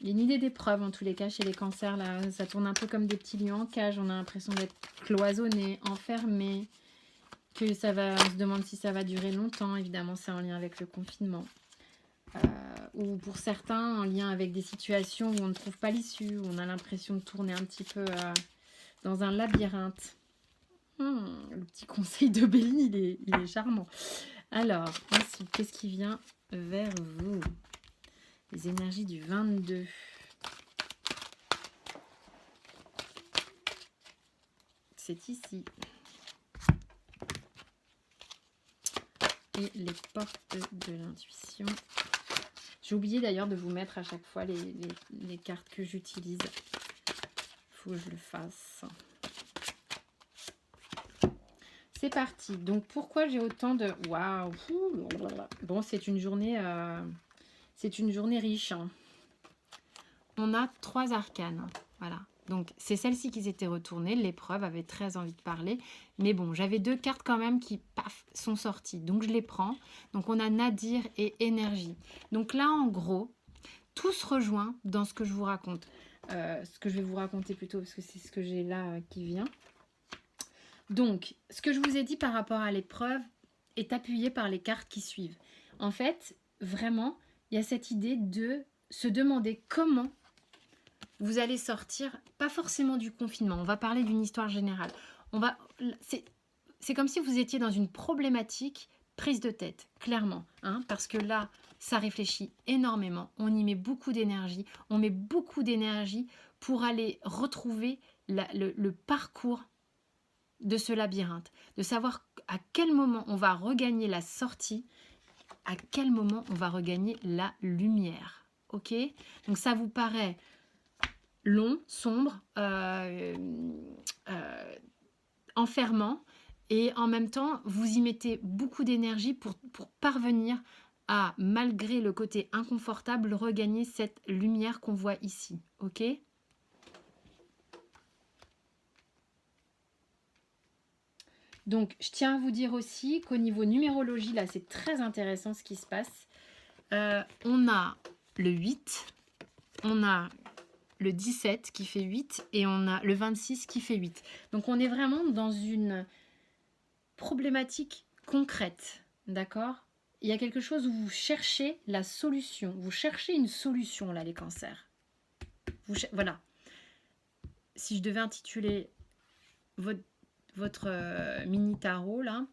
Il y a une idée d'épreuve en tous les cas chez les cancers. Là, ça tourne un peu comme des petits lions en cage. On a l'impression d'être cloisonnés, enfermés. On se demande si ça va durer longtemps. Évidemment, c'est en lien avec le confinement. Ou pour certains, en lien avec des situations où on ne trouve pas l'issue. Où on a l'impression de tourner un petit peu dans un labyrinthe. Le petit conseil de Béline, il est charmant. Alors, ensuite, qu'est-ce qui vient vers vous? Les énergies du 22. C'est ici. Et les portes de l'intuition. J'ai oublié d'ailleurs de vous mettre à chaque fois les cartes que j'utilise. Il faut que je le fasse. C'est parti. Donc, pourquoi j'ai autant de... Waouh! Bon, c'est une journée riche. Hein. On a 3 arcanes. Voilà. Donc, c'est celle-ci qui s'était retournée. L'épreuve avait très envie de parler. Mais bon, j'avais 2 cartes quand même qui, paf, sont sorties. Donc, je les prends. Donc, on a Nadir et Énergie. Donc là, en gros, tout se rejoint dans ce que je vous raconte. Ce que je vais vous raconter plutôt, parce que c'est ce que j'ai là qui vient. Donc, ce que je vous ai dit par rapport à l'épreuve est appuyé par les cartes qui suivent. En fait, vraiment, il y a cette idée de se demander comment vous allez sortir, pas forcément du confinement, on va parler d'une histoire générale. C'est comme si vous étiez dans une problématique prise de tête, clairement, hein, parce que là, ça réfléchit énormément, on y met beaucoup d'énergie, on met beaucoup d'énergie pour aller retrouver le parcours de ce labyrinthe, de savoir à quel moment on va regagner la sortie, à quel moment on va regagner la lumière. Ok? Donc ça vous paraît long, sombre, enfermant, et en même temps, vous y mettez beaucoup d'énergie pour parvenir à, malgré le côté inconfortable, regagner cette lumière qu'on voit ici. Ok? Donc, je tiens à vous dire aussi qu'au niveau numérologie, là, c'est très intéressant ce qui se passe. On a le 8, on a le 17 qui fait 8 et on a le 26 qui fait 8. Donc, on est vraiment dans une problématique concrète, d'accord? Il y a quelque chose où vous cherchez la solution. Vous cherchez une solution, là, les cancers. Voilà. Si je devais intituler votre mini tarot, là,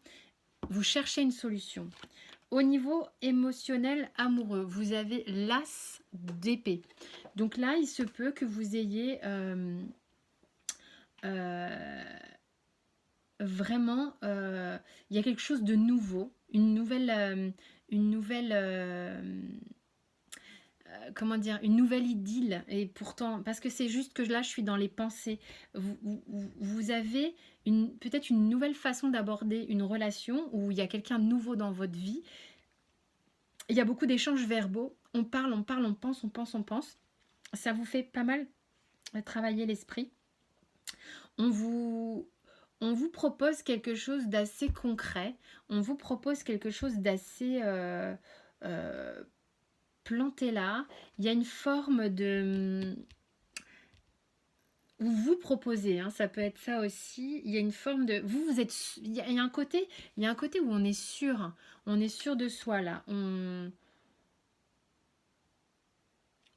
vous cherchez une solution. Au niveau émotionnel, amoureux, vous avez l'as d'épée. Donc là, il se peut que vous ayez vraiment, il y a quelque chose de nouveau, une nouvelle comment dire, une nouvelle idylle. Et pourtant, parce que c'est juste que là, je suis dans les pensées. Vous avez peut-être une nouvelle façon d'aborder une relation où il y a quelqu'un de nouveau dans votre vie. Il y a beaucoup d'échanges verbaux. On parle, on parle, on pense, on pense, on pense. Ça vous fait pas mal travailler l'esprit. On vous propose quelque chose d'assez concret. On vous propose quelque chose d'assez planté là. Il y a une forme de... Vous proposez, hein, ça peut être ça aussi. Il y a une forme de... Vous êtes... Il y a un côté où on est sûr. On est sûr de soi là.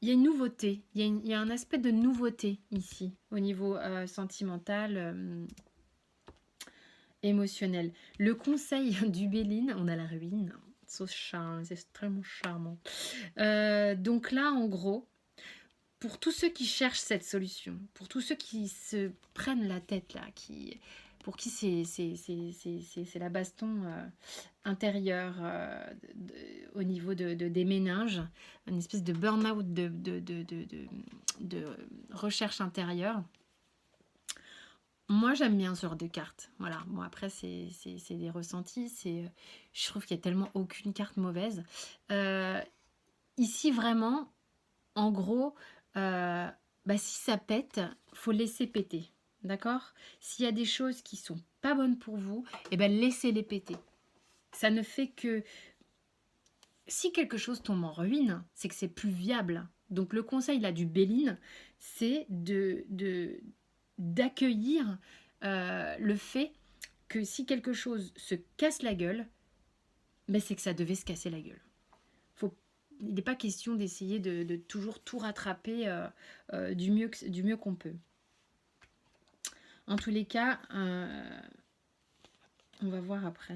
Il y a une nouveauté, il y a un aspect de nouveauté ici, au niveau sentimental, émotionnel. Le conseil du Béline, on a la ruine, c'est extrêmement charmant. Donc là, en gros, pour tous ceux qui cherchent cette solution, pour tous ceux qui se prennent la tête là, pour qui c'est la baston intérieure au niveau des méninges, une espèce de burn-out de recherche intérieure. Moi, j'aime bien ce genre de carte. Voilà. Bon, après, c'est des ressentis. Je trouve qu'il n'y a tellement aucune carte mauvaise. Ici, vraiment, en gros, si ça pète, faut laisser péter. D'accord? S'il y a des choses qui sont pas bonnes pour vous, laissez-les péter. Ça ne fait que... Si quelque chose tombe en ruine, c'est que c'est plus viable. Donc le conseil là du Béline, c'est d'accueillir le fait que si quelque chose se casse la gueule, c'est que ça devait se casser la gueule. Il n'est pas question d'essayer de toujours tout rattraper du mieux qu'on peut. En tous les cas, on va voir après.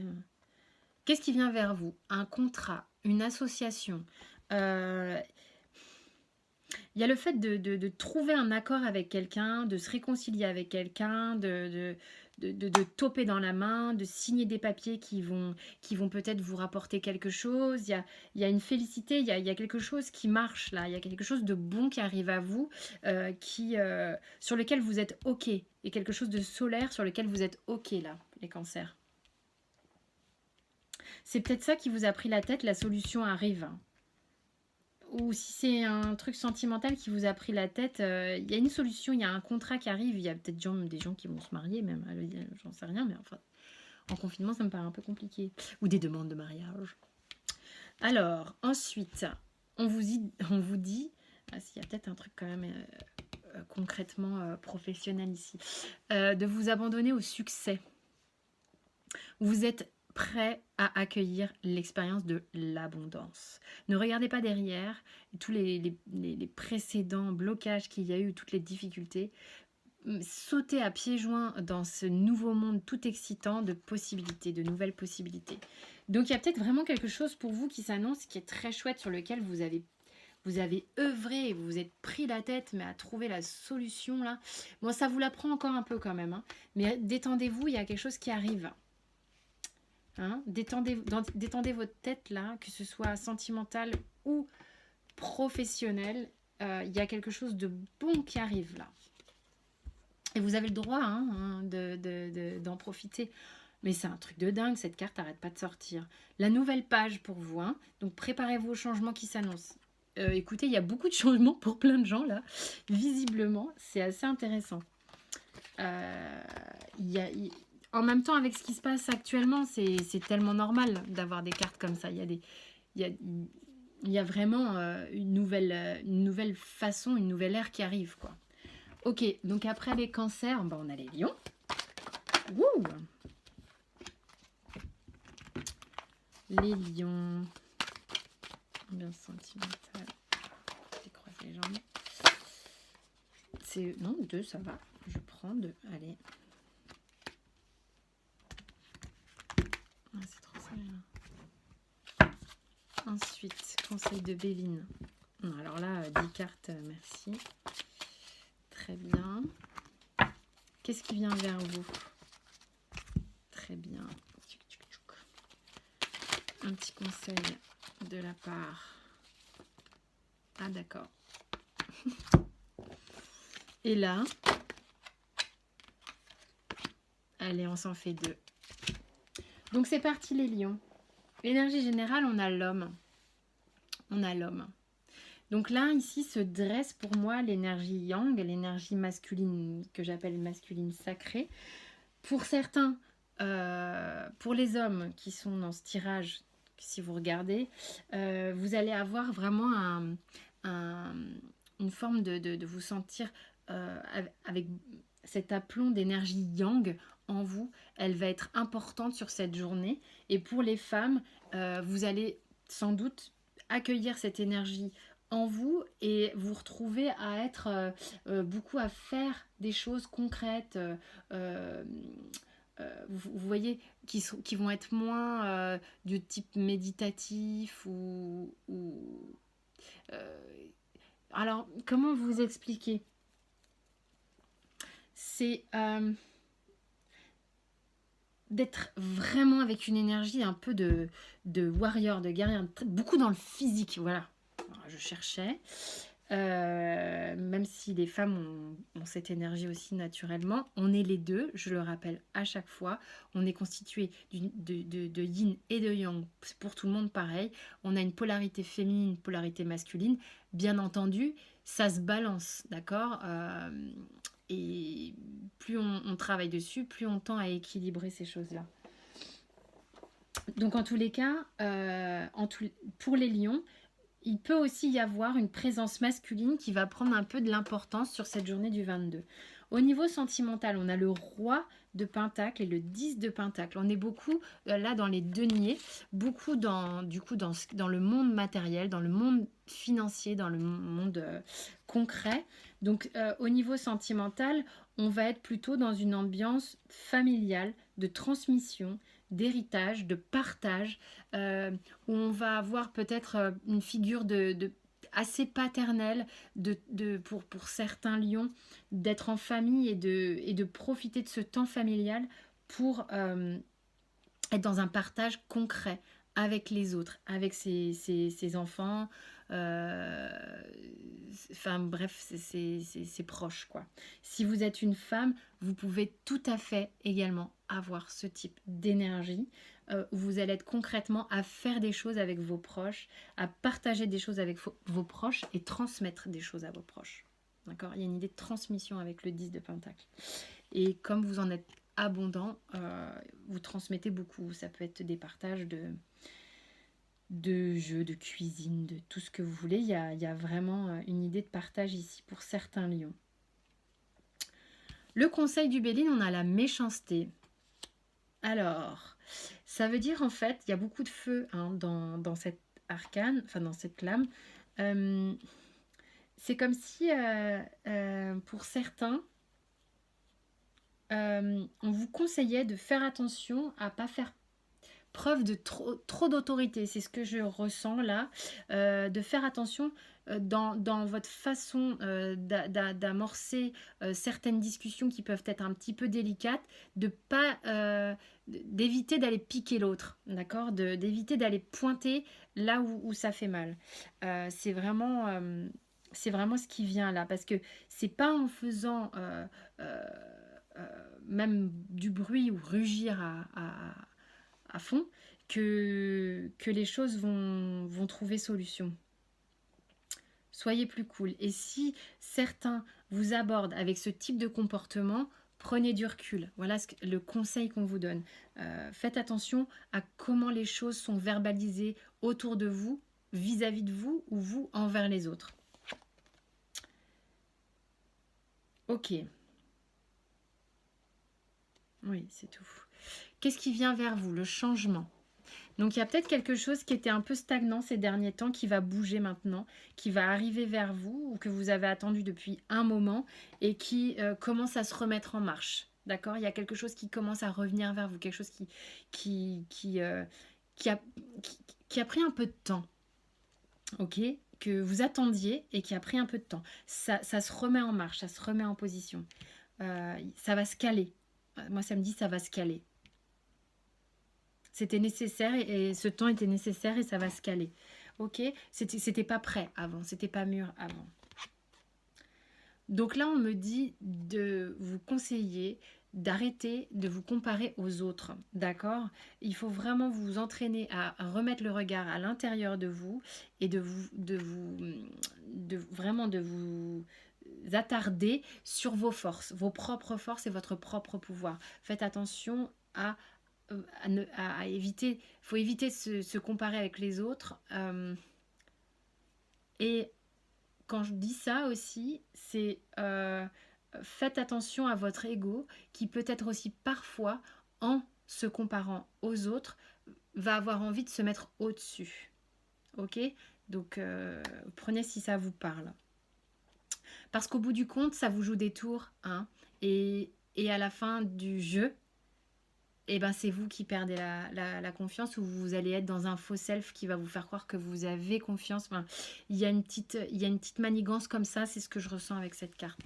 Qu'est-ce qui vient vers vous? Un contrat, une association. Il y a le fait de trouver un accord avec quelqu'un, de se réconcilier avec quelqu'un, de toper dans la main, de signer des papiers qui vont peut-être vous rapporter quelque chose. Il y a une félicité, il y a quelque chose qui marche là, il y a quelque chose de bon qui arrive à vous, sur lequel vous êtes OK, et quelque chose de solaire sur lequel vous êtes OK là, les cancers. C'est peut-être ça qui vous a pris la tête, la solution arrive. ou si c'est un truc sentimental qui vous a pris la tête, il y a une solution, il y a un contrat qui arrive, il y a peut-être des gens qui vont se marier même, j'en sais rien, mais enfin, en confinement, ça me paraît un peu compliqué. Ou des demandes de mariage. Alors, ensuite, on vous dit s'il y a peut-être un truc quand même concrètement professionnel ici, de vous abandonner au succès. Vous êtes prêt à accueillir l'expérience de l'abondance. Ne regardez pas derrière tous les précédents blocages qu'il y a eu, toutes les difficultés. Sautez à pieds joints dans ce nouveau monde tout excitant de possibilités, de nouvelles possibilités. Donc il y a peut-être vraiment quelque chose pour vous qui s'annonce, qui est très chouette, sur lequel vous avez œuvré, vous vous êtes pris la tête, mais à trouver la solution là. Bon, ça vous la prend encore un peu quand même, hein, mais détendez-vous, il y a quelque chose qui arrive. Hein, détendez votre tête là, que ce soit sentimental ou professionnel, il y a quelque chose de bon qui arrive là. Et vous avez le droit d'en profiter. Mais c'est un truc de dingue, cette carte n'arrête pas de sortir. La nouvelle page pour vous, hein. Donc préparez-vous aux changements qui s'annoncent. Écoutez, il y a beaucoup de changements pour plein de gens là. Visiblement, c'est assez intéressant. En même temps, avec ce qui se passe actuellement, c'est tellement normal d'avoir des cartes comme ça. Il y a vraiment une nouvelle façon, une nouvelle ère qui arrive, quoi. Ok, donc après les cancers, on a les lions. Wouh! Les lions. Bien sentimental. Je croise les jambes. Non, 2, ça va. Je prends 2. Allez. Ah, c'est trop salé là. Ensuite, conseil de Béline. Alors là, 10 cartes, merci. Très bien. Qu'est-ce qui vient vers vous? Très bien. Un petit conseil de la part. Ah, d'accord. Et là, allez, on s'en fait 2. Donc c'est parti les lions. L'énergie générale, on a l'homme. Donc là, ici, se dresse pour moi l'énergie yang, l'énergie masculine que j'appelle masculine sacrée. Pour certains, pour les hommes qui sont dans ce tirage, si vous regardez, vous allez avoir vraiment une forme de vous sentir avec cet aplomb d'énergie yang en vous. Elle va être importante sur cette journée. Et pour les femmes, vous allez sans doute accueillir cette énergie en vous et vous retrouver à être beaucoup à faire des choses concrètes, vous voyez, qui vont être moins du type méditatif alors, comment vous expliquer? C'est d'être vraiment avec une énergie un peu de warrior, de guerrier, beaucoup dans le physique, voilà. Alors, je cherchais. Même si les femmes ont cette énergie aussi naturellement, on est les deux, je le rappelle à chaque fois, on est constitué de yin et de yang, pour tout le monde pareil, on a une polarité féminine, une polarité masculine, bien entendu, ça se balance, d'accord, et plus on travaille dessus, plus on tend à équilibrer ces choses-là. Donc en tous les cas, pour les lions, il peut aussi y avoir une présence masculine qui va prendre un peu de l'importance sur cette journée du 22. Au niveau sentimental, on a le roi de Pentacle et le 10 de Pentacle. On est beaucoup là dans les deniers, beaucoup dans le monde matériel, dans le monde financier, dans le monde concret. Donc au niveau sentimental, on va être plutôt dans une ambiance familiale, de transmission, d'héritage, de partage, où on va avoir peut-être une figure assez paternelle pour certains lions, d'être en famille et de profiter de ce temps familial pour être dans un partage concret avec les autres, avec ses enfants, Enfin bref, c'est proche, quoi. Si vous êtes une femme, vous pouvez tout à fait également avoir ce type d'énergie. Vous allez être concrètement à faire des choses avec vos proches, à partager des choses avec vos proches et transmettre des choses à vos proches. D'accord? Il y a une idée de transmission avec le 10 de Pentacle. Et comme vous en êtes abondant, vous transmettez beaucoup. Ça peut être des partages de jeux, de cuisine, de tout ce que vous voulez. Il y a vraiment une idée de partage ici pour certains lions. Le conseil du Béline, on a la méchanceté. Alors, ça veut dire en fait, il y a beaucoup de feu hein, dans cette arcane, enfin dans cette lame. C'est comme si pour certains, on vous conseillait de faire attention à ne pas faire preuve de trop d'autorité. C'est ce que je ressens là. De faire attention dans votre façon d'amorcer certaines discussions qui peuvent être un petit peu délicates, d'éviter d'aller piquer l'autre, d'accord, d'éviter d'aller pointer là où ça fait mal. C'est vraiment ce qui vient là, parce que c'est pas en faisant même du bruit ou rugir à fond que les choses vont trouver solution. Soyez plus cool. Et si certains vous abordent avec ce type de comportement, prenez du recul. Voilà le conseil qu'on vous donne. Faites attention à comment les choses sont verbalisées autour de vous, vis-à-vis de vous ou vous envers les autres. Ok. Oui, c'est tout. Qu'est-ce qui vient vers vous? Le changement. Donc il y a peut-être quelque chose qui était un peu stagnant ces derniers temps, qui va bouger maintenant, qui va arriver vers vous, ou que vous avez attendu depuis un moment, et qui commence à se remettre en marche. D'accord? Il y a quelque chose qui commence à revenir vers vous, quelque chose qui a pris un peu de temps. Ok? Que vous attendiez et qui a pris un peu de temps. Ça se remet en marche, ça se remet en position. Ça va se caler. Moi, ça me dit ça va se caler. C'était nécessaire et ce temps était nécessaire et ça va se caler. Ok? C'était pas prêt avant, c'était pas mûr avant. Donc là, on me dit de vous conseiller d'arrêter de vous comparer aux autres, d'accord? Il faut vraiment vous entraîner à remettre le regard à l'intérieur de vous et de vous attarder sur vos forces, vos propres forces et votre propre pouvoir. Faites attention à éviter, faut éviter de se comparer avec les autres. Et quand je dis ça aussi, c'est faites attention à votre ego qui peut-être aussi parfois, en se comparant aux autres, va avoir envie de se mettre au-dessus. Ok? Donc prenez si ça vous parle. Parce qu'au bout du compte, ça vous joue des tours. Hein, et à la fin du jeu, et ben c'est vous qui perdez la confiance, ou vous allez être dans un faux self qui va vous faire croire que vous avez confiance. Enfin, il y a une petite manigance comme ça, c'est ce que je ressens avec cette carte.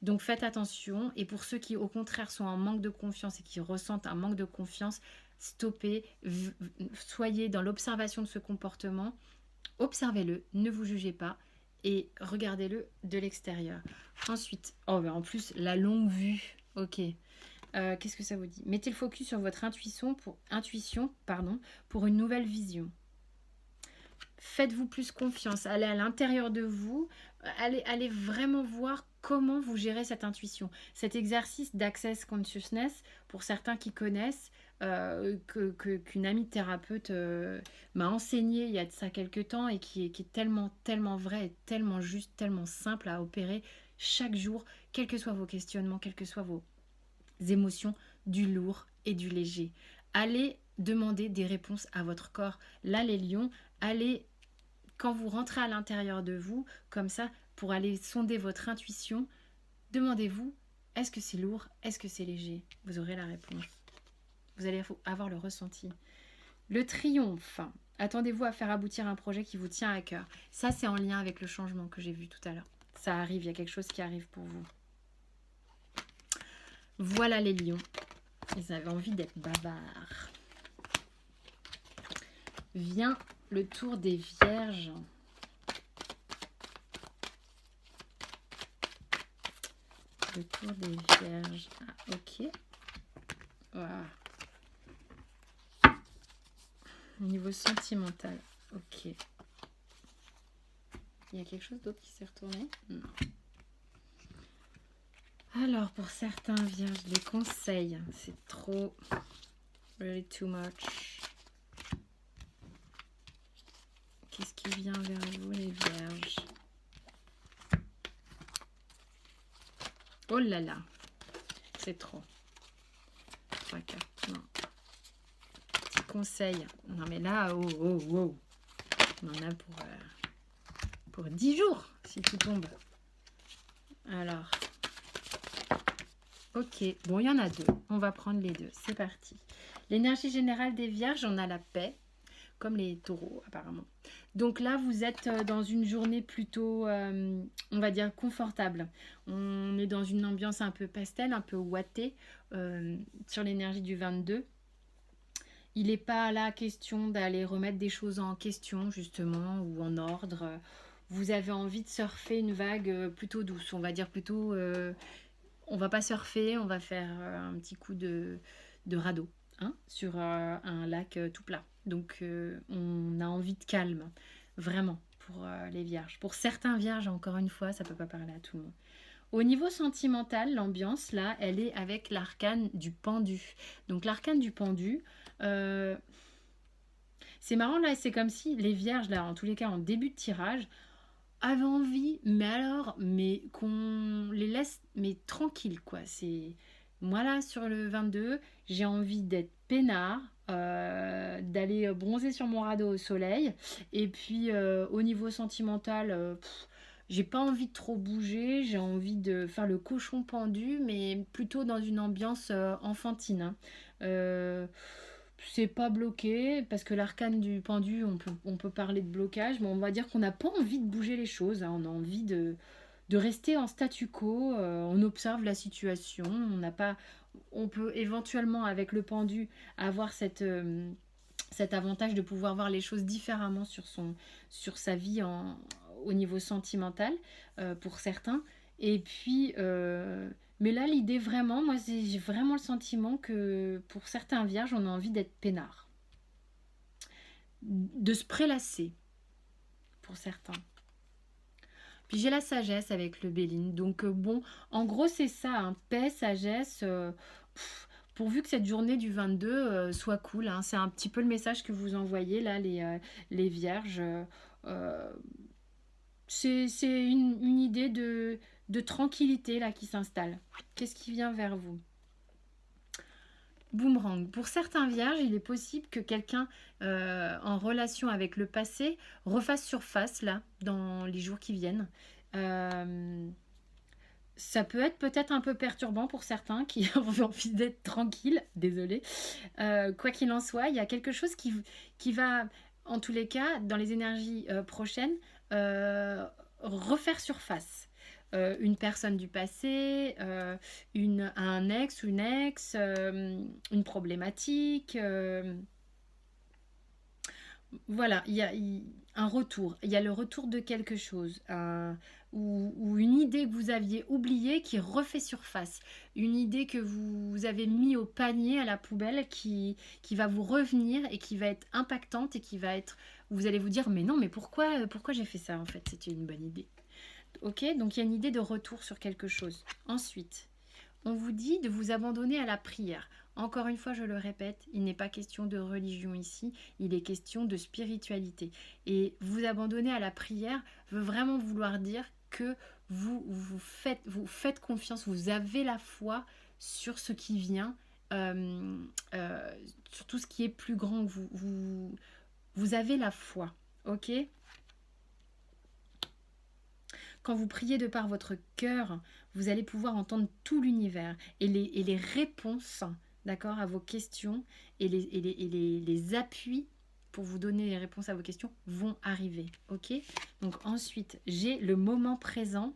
Donc faites attention, et pour ceux qui au contraire sont en manque de confiance et qui ressentent un manque de confiance, stoppez, soyez dans l'observation de ce comportement, observez-le, ne vous jugez pas et regardez-le de l'extérieur. Ensuite, en plus la longue vue, ok. Qu'est-ce que ça vous dit? Mettez le focus sur votre intuition pour une nouvelle vision. Faites-vous plus confiance. Allez à l'intérieur de vous. Allez vraiment voir comment vous gérez cette intuition. Cet exercice d'Access Consciousness, pour certains qui connaissent, qu'une amie thérapeute m'a enseigné il y a de ça quelques temps et qui est tellement, tellement vrai, et tellement juste, tellement simple à opérer chaque jour, quels que soient vos questionnements, quels que soient vos émotions, du lourd et du léger. Allez demander des réponses à votre corps. Là, les lions, allez, quand vous rentrez à l'intérieur de vous, comme ça, pour aller sonder votre intuition, demandez-vous, est-ce que c'est lourd? Est-ce que c'est léger? Vous aurez la réponse. Vous allez avoir le ressenti. Le triomphe. Attendez-vous à faire aboutir un projet qui vous tient à cœur. Ça, c'est en lien avec le changement que j'ai vu tout à l'heure. Ça arrive, il y a quelque chose qui arrive pour vous. Voilà les lions. Ils avaient envie d'être bavards. Vient le tour des vierges. Le tour des vierges. Ah, ok. Voilà. Au niveau sentimental. Ok. Il y a quelque chose d'autre qui s'est retourné? Non. Alors, pour certains vierges, les conseils, c'est trop... Really too much. Qu'est-ce qui vient vers vous, les vierges? Oh là là, c'est trop. 3, 4, non. Petit conseil. Non mais là, oh, oh, oh. On en a pour 10 jours, si tout tombe. Alors, ok. Bon, il y en a deux. On va prendre les deux. C'est parti. L'énergie générale des vierges, on a la paix, comme les taureaux apparemment. Donc là, vous êtes dans une journée plutôt, on va dire, confortable. On est dans une ambiance un peu pastel, un peu ouatée sur l'énergie du 22. Il n'est pas là question d'aller remettre des choses en question, justement, ou en ordre. Vous avez envie de surfer une vague plutôt douce. On va dire plutôt, on va pas surfer, on va faire un petit coup de radeau. Hein, sur un lac tout plat. Donc on a envie de calme, vraiment, pour les vierges. Pour certains vierges, encore une fois, ça ne peut pas parler à tout le monde. Au niveau sentimental, l'ambiance, là, elle est avec l'arcane du pendu. Donc l'arcane du pendu, c'est marrant, là, c'est comme si les vierges, là, en tous les cas, en début de tirage, avaient envie, mais alors, mais qu'on les laisse, mais tranquilles, quoi. C'est... Moi, là, sur le 22, j'ai envie d'être peinard, d'aller bronzer sur mon radeau au soleil. Et puis, au niveau sentimental, j'ai pas envie de trop bouger. J'ai envie de faire le cochon pendu, mais plutôt dans une ambiance enfantine. Hein. C'est pas bloqué, parce que l'arcane du pendu, on peut parler de blocage, mais on va dire qu'on n'a pas envie de bouger les choses. Hein. On a envie de rester en statu quo, on observe la situation, on peut éventuellement avec le pendu avoir cet avantage de pouvoir voir les choses différemment sur sa vie au niveau sentimental pour certains. Et puis, mais là l'idée vraiment, moi j'ai vraiment le sentiment que pour certains vierges, on a envie d'être peinard, de se prélasser pour certains. Puis j'ai la sagesse avec le Béline. Donc bon, en gros c'est ça, hein, paix, sagesse, pourvu que cette journée du 22 soit cool. Hein. C'est un petit peu le message que vous envoyez là, les vierges. C'est une idée de tranquillité là qui s'installe. Qu'est-ce qui vient vers vous? Boomerang. Pour certains vierges, il est possible que quelqu'un en relation avec le passé refasse surface là dans les jours qui viennent. Ça peut être peut-être un peu perturbant pour certains qui ont envie d'être tranquilles, désolé. Quoi qu'il en soit, il y a quelque chose qui va, en tous les cas, dans les énergies prochaines, refaire surface. Une personne du passé, un ex ou une ex, une problématique. Voilà, il y a un retour. Il y a le retour de quelque chose. Ou une idée que vous aviez oubliée qui refait surface. Une idée que vous avez mis au panier, à la poubelle, qui va vous revenir et qui va être impactante et qui va être... Vous allez vous dire, mais non, mais pourquoi j'ai fait ça en fait? C'était une bonne idée. Ok, donc il y a une idée de retour sur quelque chose. Ensuite, on vous dit de vous abandonner à la prière. Encore une fois, je le répète, il n'est pas question de religion ici, il est question de spiritualité. Et vous abandonner à la prière veut vraiment vouloir dire que vous faites confiance, vous avez la foi sur ce qui vient, sur tout ce qui est plus grand. Vous avez la foi, ok ? Quand vous priez de par votre cœur, vous allez pouvoir entendre tout l'univers et les réponses, d'accord, à vos questions et les appuis pour vous donner les réponses à vos questions vont arriver, ok? Donc ensuite, j'ai le moment présent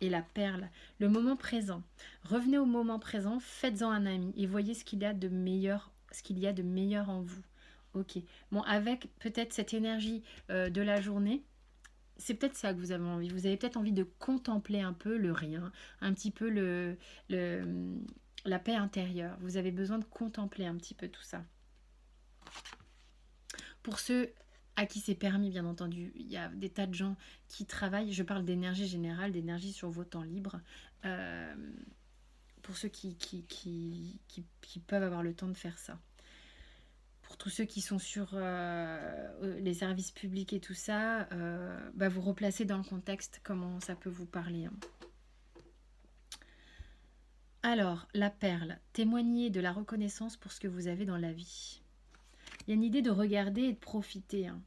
et la perle. Le moment présent. Revenez au moment présent, faites-en un ami et voyez ce qu'il y a de meilleur, en vous, ok? Bon, avec peut-être cette énergie de la journée, c'est peut-être ça que vous avez envie. Vous avez peut-être envie de contempler un peu le rien, un petit peu le, la paix intérieure. Vous avez besoin de contempler un petit peu tout ça. Pour ceux à qui c'est permis, bien entendu, il y a des tas de gens qui travaillent. Je parle d'énergie générale, d'énergie sur vos temps libres. Euh, pour ceux qui peuvent avoir le temps de faire ça. Pour tous ceux qui sont sur les services publics et tout ça, bah vous replacez dans le contexte comment ça peut vous parler. Hein. Alors, la perle, témoignez de la reconnaissance pour ce que vous avez dans la vie. Il y a une idée de regarder et de profiter. Hein.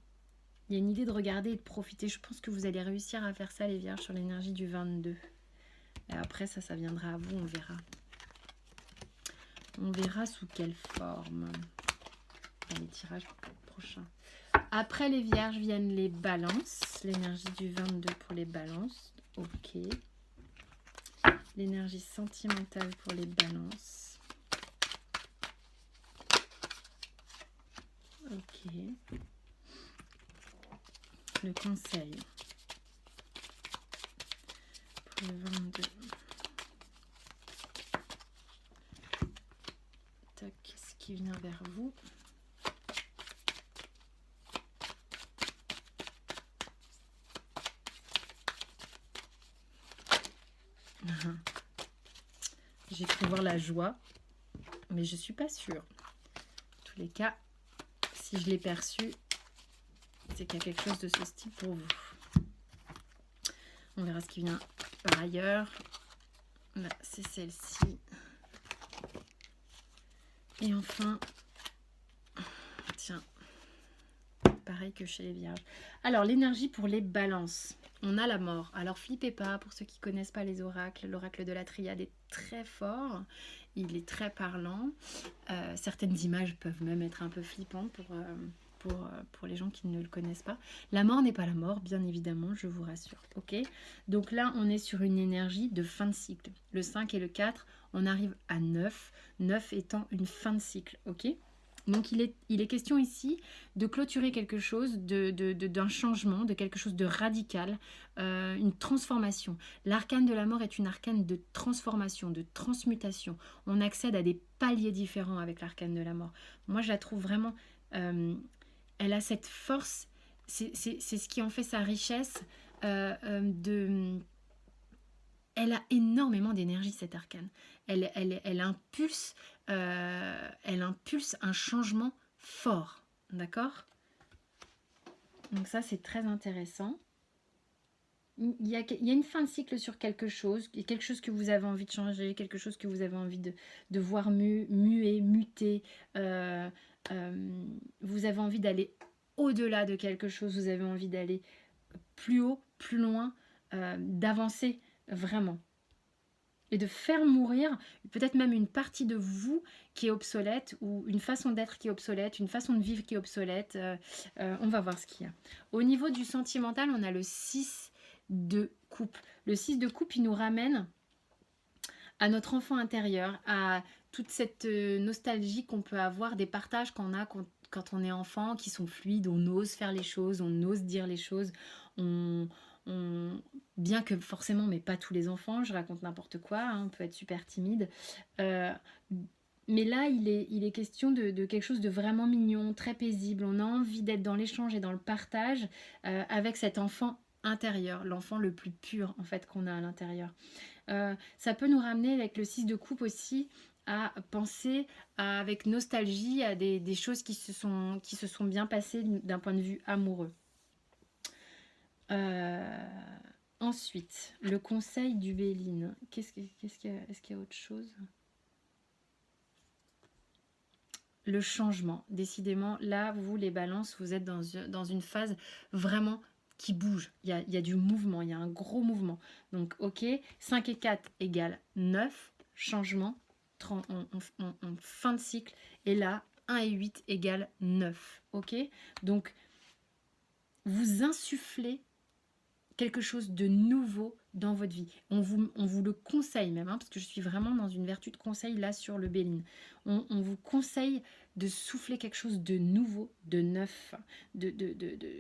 Il y a une idée de regarder et de profiter. Je pense que vous allez réussir à faire ça, les vierges, sur l'énergie du 22. Et après, ça viendra à vous, on verra. On verra sous quelle forme. Dans les tirages prochains. Après les vierges viennent les balances. L'énergie du 22 pour les balances. Ok. L'énergie sentimentale pour les balances. Ok. Le conseil pour le 22. Tac, ce qui vient vers vous. J'ai cru voir la joie, mais je suis pas sûre. En tous les cas, si je l'ai perçu, c'est qu'il y a quelque chose de ce style pour vous. On verra ce qui vient par ailleurs. Là, c'est celle-ci. Et enfin, tiens, pareil que chez les vierges. Alors, l'énergie pour les balances. On a la mort. Alors, flippez pas, pour ceux qui ne connaissent pas les oracles. L'oracle de la triade est très fort. Il est très parlant. Certaines images peuvent même être un peu flippantes pour les gens qui ne le connaissent pas. La mort n'est pas la mort, bien évidemment, je vous rassure. Ok. Donc là, on est sur une énergie de fin de cycle. Le 5 et le 4, on arrive à 9. 9 étant une fin de cycle. Ok. Donc il est question ici de clôturer quelque chose, d'un changement, de quelque chose de radical, une transformation. L'arcane de la mort est une arcane de transformation, de transmutation. On accède à des paliers différents avec l'arcane de la mort. Moi, je la trouve vraiment... elle a cette force, c'est ce qui en fait sa richesse. Elle a énormément d'énergie, cette arcane. Elle impulse un changement fort. D'accord? Donc ça, c'est très intéressant. Il y a une fin de cycle sur quelque chose que vous avez envie de changer, quelque chose que vous avez envie de voir muer, muter. Vous avez envie d'aller au-delà de quelque chose, vous avez envie d'aller plus haut, plus loin, d'avancer vraiment. Et de faire mourir peut-être même une partie de vous qui est obsolète, ou une façon d'être qui est obsolète, une façon de vivre qui est obsolète. On va voir ce qu'il y a. Au niveau du sentimental, on a le 6 de coupe. Le 6 de coupe, il nous ramène à notre enfant intérieur, à toute cette nostalgie qu'on peut avoir des partages qu'on a quand on est enfant, qui sont fluides, on ose faire les choses, on ose dire les choses, bien que forcément, mais pas tous les enfants, je raconte n'importe quoi, hein, on peut être super timide. Mais là, il est question de quelque chose de vraiment mignon, très paisible. On a envie d'être dans l'échange et dans le partage avec cet enfant intérieur, l'enfant le plus pur en fait qu'on a à l'intérieur. Ça peut nous ramener avec le 6 de coupe aussi à penser avec nostalgie à des choses qui se sont bien passées d'un point de vue amoureux. Ensuite, le conseil du Béline. Est-ce qu'il y a autre chose? Le changement. Décidément, là, vous, les balances, vous êtes dans une phase vraiment qui bouge. Il y a du mouvement, il y a un gros mouvement. Donc, ok, 5 et 4 égale 9, changement, fin de cycle. Et là, 1 et 8 égale 9. Ok, donc, vous insufflez quelque chose de nouveau dans votre vie. On vous le conseille même, hein, parce que je suis vraiment dans une vertu de conseil là sur le Béline. On vous conseille de souffler quelque chose de nouveau, de neuf.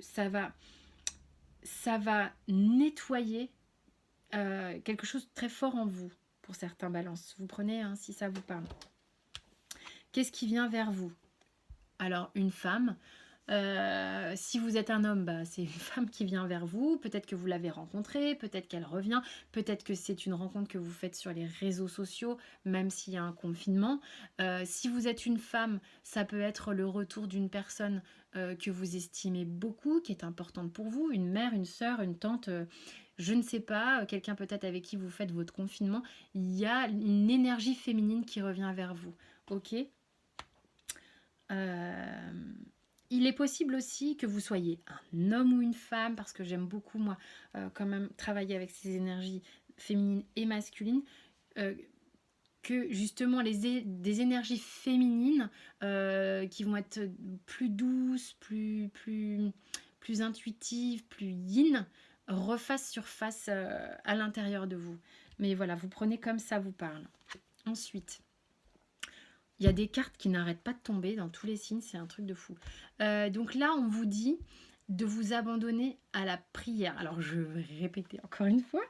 Ça va ça va nettoyer quelque chose de très fort en vous, pour certains balances. Vous prenez, hein, si ça vous parle. Qu'est-ce qui vient vers vous? Alors, une femme. Si vous êtes un homme, bah, c'est une femme qui vient vers vous. Peut-être que vous l'avez rencontrée, peut-être qu'elle revient, peut-être que c'est une rencontre que vous faites sur les réseaux sociaux, même s'il y a un confinement. Si vous êtes une femme, ça peut être le retour d'une personne que vous estimez beaucoup, qui est importante pour vous, une mère, une sœur, une tante, je ne sais pas, quelqu'un peut-être avec qui vous faites votre confinement. Il y a une énergie féminine qui revient vers vous. Ok. Il est possible aussi que vous soyez un homme ou une femme, parce que j'aime beaucoup, moi, quand même, travailler avec ces énergies féminines et masculines, que justement des énergies féminines qui vont être plus douces, plus intuitives, plus yin, refassent surface à l'intérieur de vous. Mais voilà, vous prenez comme ça vous parle. Ensuite, il y a des cartes qui n'arrêtent pas de tomber dans tous les signes, c'est un truc de fou. Donc là, on vous dit de vous abandonner à la prière. Alors, je vais répéter encore une fois,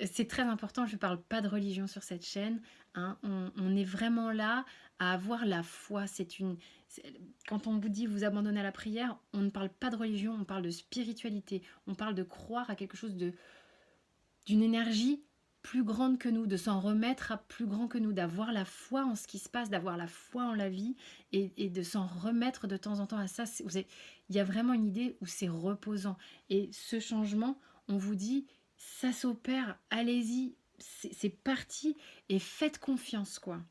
c'est très important, je ne parle pas de religion sur cette chaîne. Hein. On est vraiment là à avoir la foi. Quand on vous dit vous abandonner à la prière, on ne parle pas de religion, on parle de spiritualité. On parle de croire à quelque chose d'une énergie plus grande que nous, de s'en remettre à plus grand que nous, d'avoir la foi en ce qui se passe, d'avoir la foi en la vie et de s'en remettre de temps en temps à ça. Il y a vraiment une idée où c'est reposant. Et ce changement, on vous dit, ça s'opère, allez-y, c'est parti et faites confiance, quoi.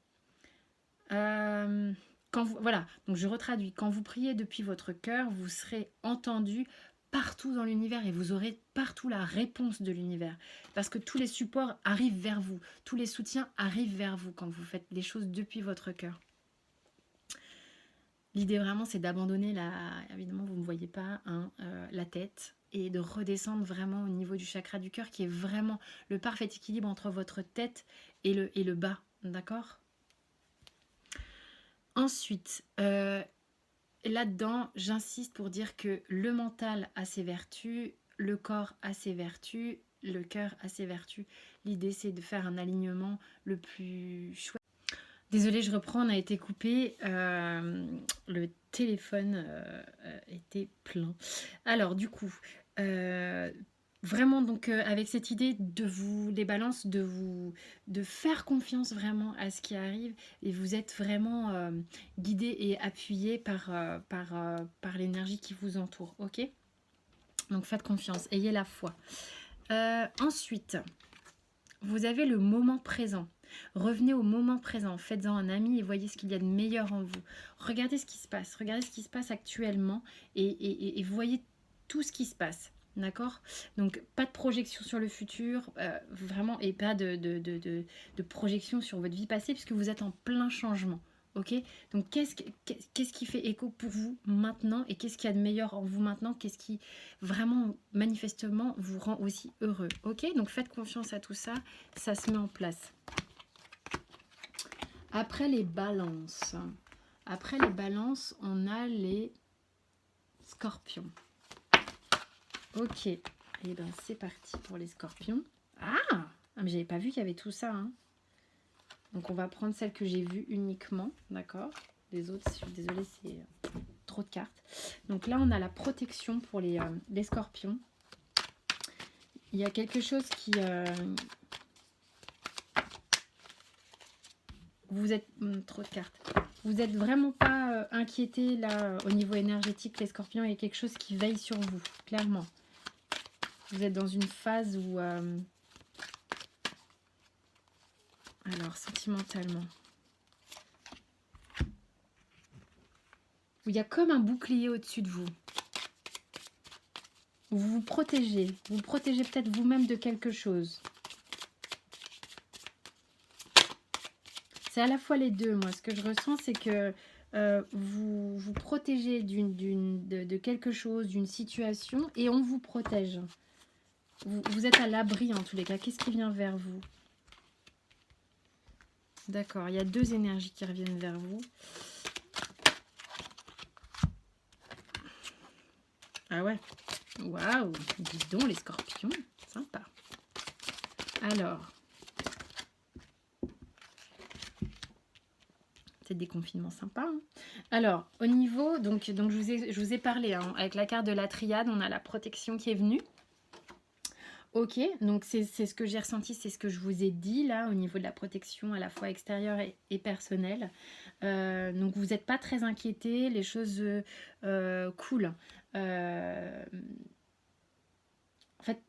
Voilà, donc je retraduis. Quand vous priez depuis votre cœur, vous serez entendu partout dans l'univers et vous aurez partout la réponse de l'univers. Parce que tous les supports arrivent vers vous, tous les soutiens arrivent vers vous quand vous faites les choses depuis votre cœur. L'idée vraiment, c'est d'abandonner évidemment, vous ne me voyez pas, hein, la tête et de redescendre vraiment au niveau du chakra du cœur qui est vraiment le parfait équilibre entre votre tête et le bas, d'accord ? Ensuite, là-dedans, j'insiste pour dire que le mental a ses vertus, le corps a ses vertus, le cœur a ses vertus. L'idée, c'est de faire un alignement le plus chouette. Désolée, je reprends, on a été coupé. Le téléphone était plein. Alors, du coup, vraiment, donc, avec cette idée les balances, de faire confiance vraiment à ce qui arrive, et vous êtes vraiment guidé et appuyé par l'énergie qui vous entoure, ok ? Donc, faites confiance, ayez la foi. Ensuite, vous avez le moment présent. Revenez au moment présent, faites-en un ami et voyez ce qu'il y a de meilleur en vous. Regardez ce qui se passe actuellement et voyez tout ce qui se passe. D'accord ? Donc, pas de projection sur le futur, vraiment, et pas de projection sur votre vie passée, puisque vous êtes en plein changement. Ok ? Donc, qu'est-ce qui fait écho pour vous maintenant et qu'est-ce qu'il y a de meilleur en vous maintenant ? Qu'est-ce qui vraiment, manifestement, vous rend aussi heureux ? Ok ? Donc, faites confiance à tout ça, ça se met en place. Après les balances, on a les scorpions. Ok, et bien c'est parti pour les scorpions. Ah, mais j'avais pas vu qu'il y avait tout ça. Hein. Donc on va prendre celle que j'ai vue uniquement, d'accord ? Les autres, je suis désolée, c'est trop de cartes. Donc là, on a la protection pour les scorpions. Il y a quelque chose qui... vous êtes... trop de cartes. Vous n'êtes vraiment pas inquiétés là au niveau énergétique, les scorpions. Il y a quelque chose qui veille sur vous, clairement. Vous êtes dans une phase où... alors, sentimentalement. Où il y a comme un bouclier au-dessus de vous. Où vous vous protégez. Vous vous protégez peut-être vous-même de quelque chose. C'est à la fois les deux, moi. Ce que je ressens, c'est que vous vous protégez de quelque chose, d'une situation, et on vous protège. Vous êtes à l'abri, en tous les cas. Qu'est-ce qui vient vers vous? D'accord, il y a deux énergies qui reviennent vers vous. Ah ouais. Waouh, dis donc les scorpions, sympa. Alors, c'est des confinements sympas. Hein. Alors, au niveau, donc je vous ai parlé, hein, avec la carte de la triade, on a la protection qui est venue. Ok, donc c'est ce que j'ai ressenti, c'est ce que je vous ai dit là, au niveau de la protection à la fois extérieure et personnelle. Donc vous n'êtes pas très inquiétés, les choses cool. En fait,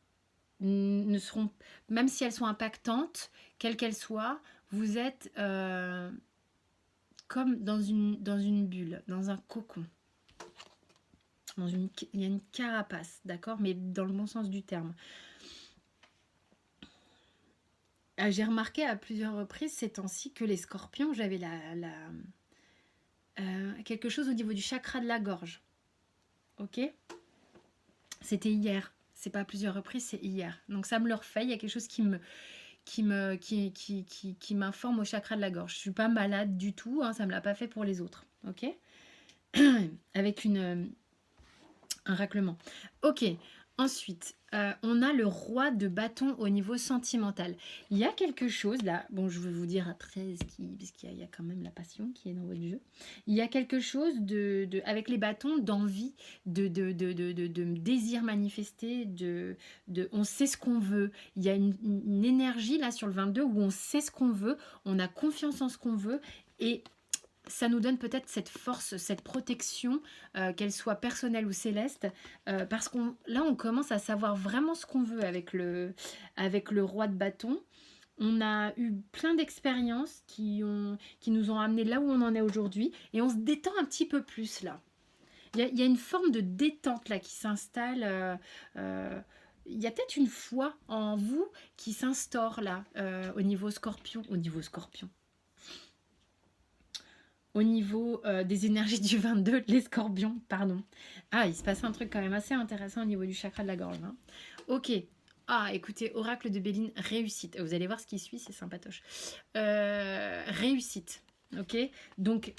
ne seront, même si elles sont impactantes, quelles qu'elles soient, vous êtes comme dans une bulle, dans un cocon. Il y a une carapace, d'accord, mais dans le bon sens du terme. J'ai remarqué à plusieurs reprises ces temps-ci que les scorpions, j'avais quelque chose au niveau du chakra de la gorge. Ok, c'était hier. C'est pas à plusieurs reprises, c'est hier. Donc ça me le refait. Il y a quelque chose qui m'informe au chakra de la gorge. Je suis pas malade du tout. Hein, ça me l'a pas fait pour les autres. Ok, avec un raclement. Ok. Ensuite, on a le roi de bâton au niveau sentimental. Il y a quelque chose là, bon je vais vous dire après, puisqu'il y a quand même la passion qui est dans votre jeu. Il y a quelque chose avec les bâtons d'envie, de désir manifesté, on sait ce qu'on veut. Il y a une énergie là sur le 22 où on sait ce qu'on veut, on a confiance en ce qu'on veut et ça nous donne peut-être cette force, cette protection, qu'elle soit personnelle ou céleste, parce là on commence à savoir vraiment ce qu'on veut avec le roi de bâton. On a eu plein d'expériences qui nous ont amené là où on en est aujourd'hui, et on se détend un petit peu plus là. Il y a une forme de détente là qui s'installe. Il y a peut-être une foi en vous qui s'instaure là, au niveau scorpion. Au niveau des énergies du 22, les scorpions, pardon. Ah, il se passe un truc quand même assez intéressant au niveau du chakra de la gorge. Hein. Ok. Ah, écoutez, oracle de Béline, réussite. Vous allez voir ce qui suit, c'est sympatoche. Réussite. Ok. Donc,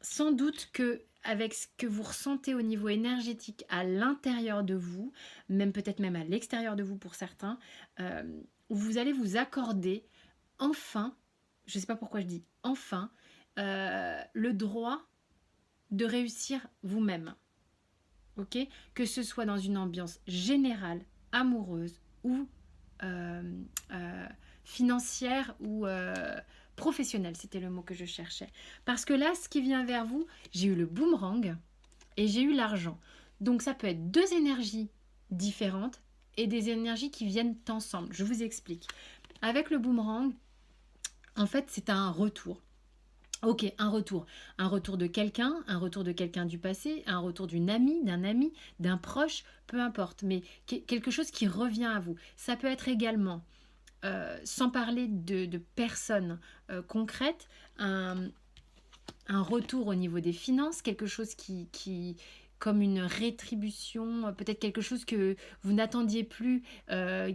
sans doute que avec ce que vous ressentez au niveau énergétique à l'intérieur de vous, peut-être même à l'extérieur de vous pour certains, vous allez vous accorder enfin, je ne sais pas pourquoi je dis enfin, le droit de réussir vous-même. Ok, que ce soit dans une ambiance générale, amoureuse ou financière ou professionnelle, c'était le mot que je cherchais. Parce que là, ce qui vient vers vous, j'ai eu le boomerang et j'ai eu l'argent. Donc ça peut être deux énergies différentes et des énergies qui viennent ensemble. Je vous explique. Avec le boomerang, en fait, c'est un retour. Ok, un retour de quelqu'un du passé, un retour d'une amie, d'un ami, d'un proche, peu importe, mais quelque chose qui revient à vous. Ça peut être également, sans parler de personnes concrètes, un retour au niveau des finances, quelque chose qui comme une rétribution, peut-être quelque chose que vous n'attendiez plus,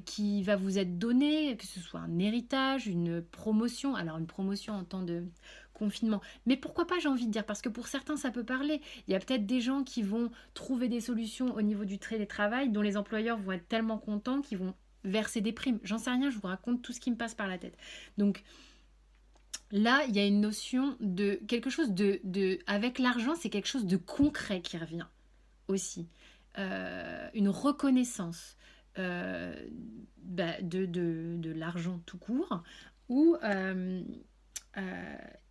qui va vous être donné, que ce soit un héritage, une promotion. Alors une promotion en temps de confinement. Mais pourquoi pas, j'ai envie de dire, parce que pour certains, ça peut parler. Il y a peut-être des gens qui vont trouver des solutions au niveau du télétravail, dont les employeurs vont être tellement contents qu'ils vont verser des primes. J'en sais rien, je vous raconte tout ce qui me passe par la tête. Donc là, il y a une notion de quelque chose avec l'argent, c'est quelque chose de concret qui revient aussi. Une reconnaissance de l'argent tout court, ou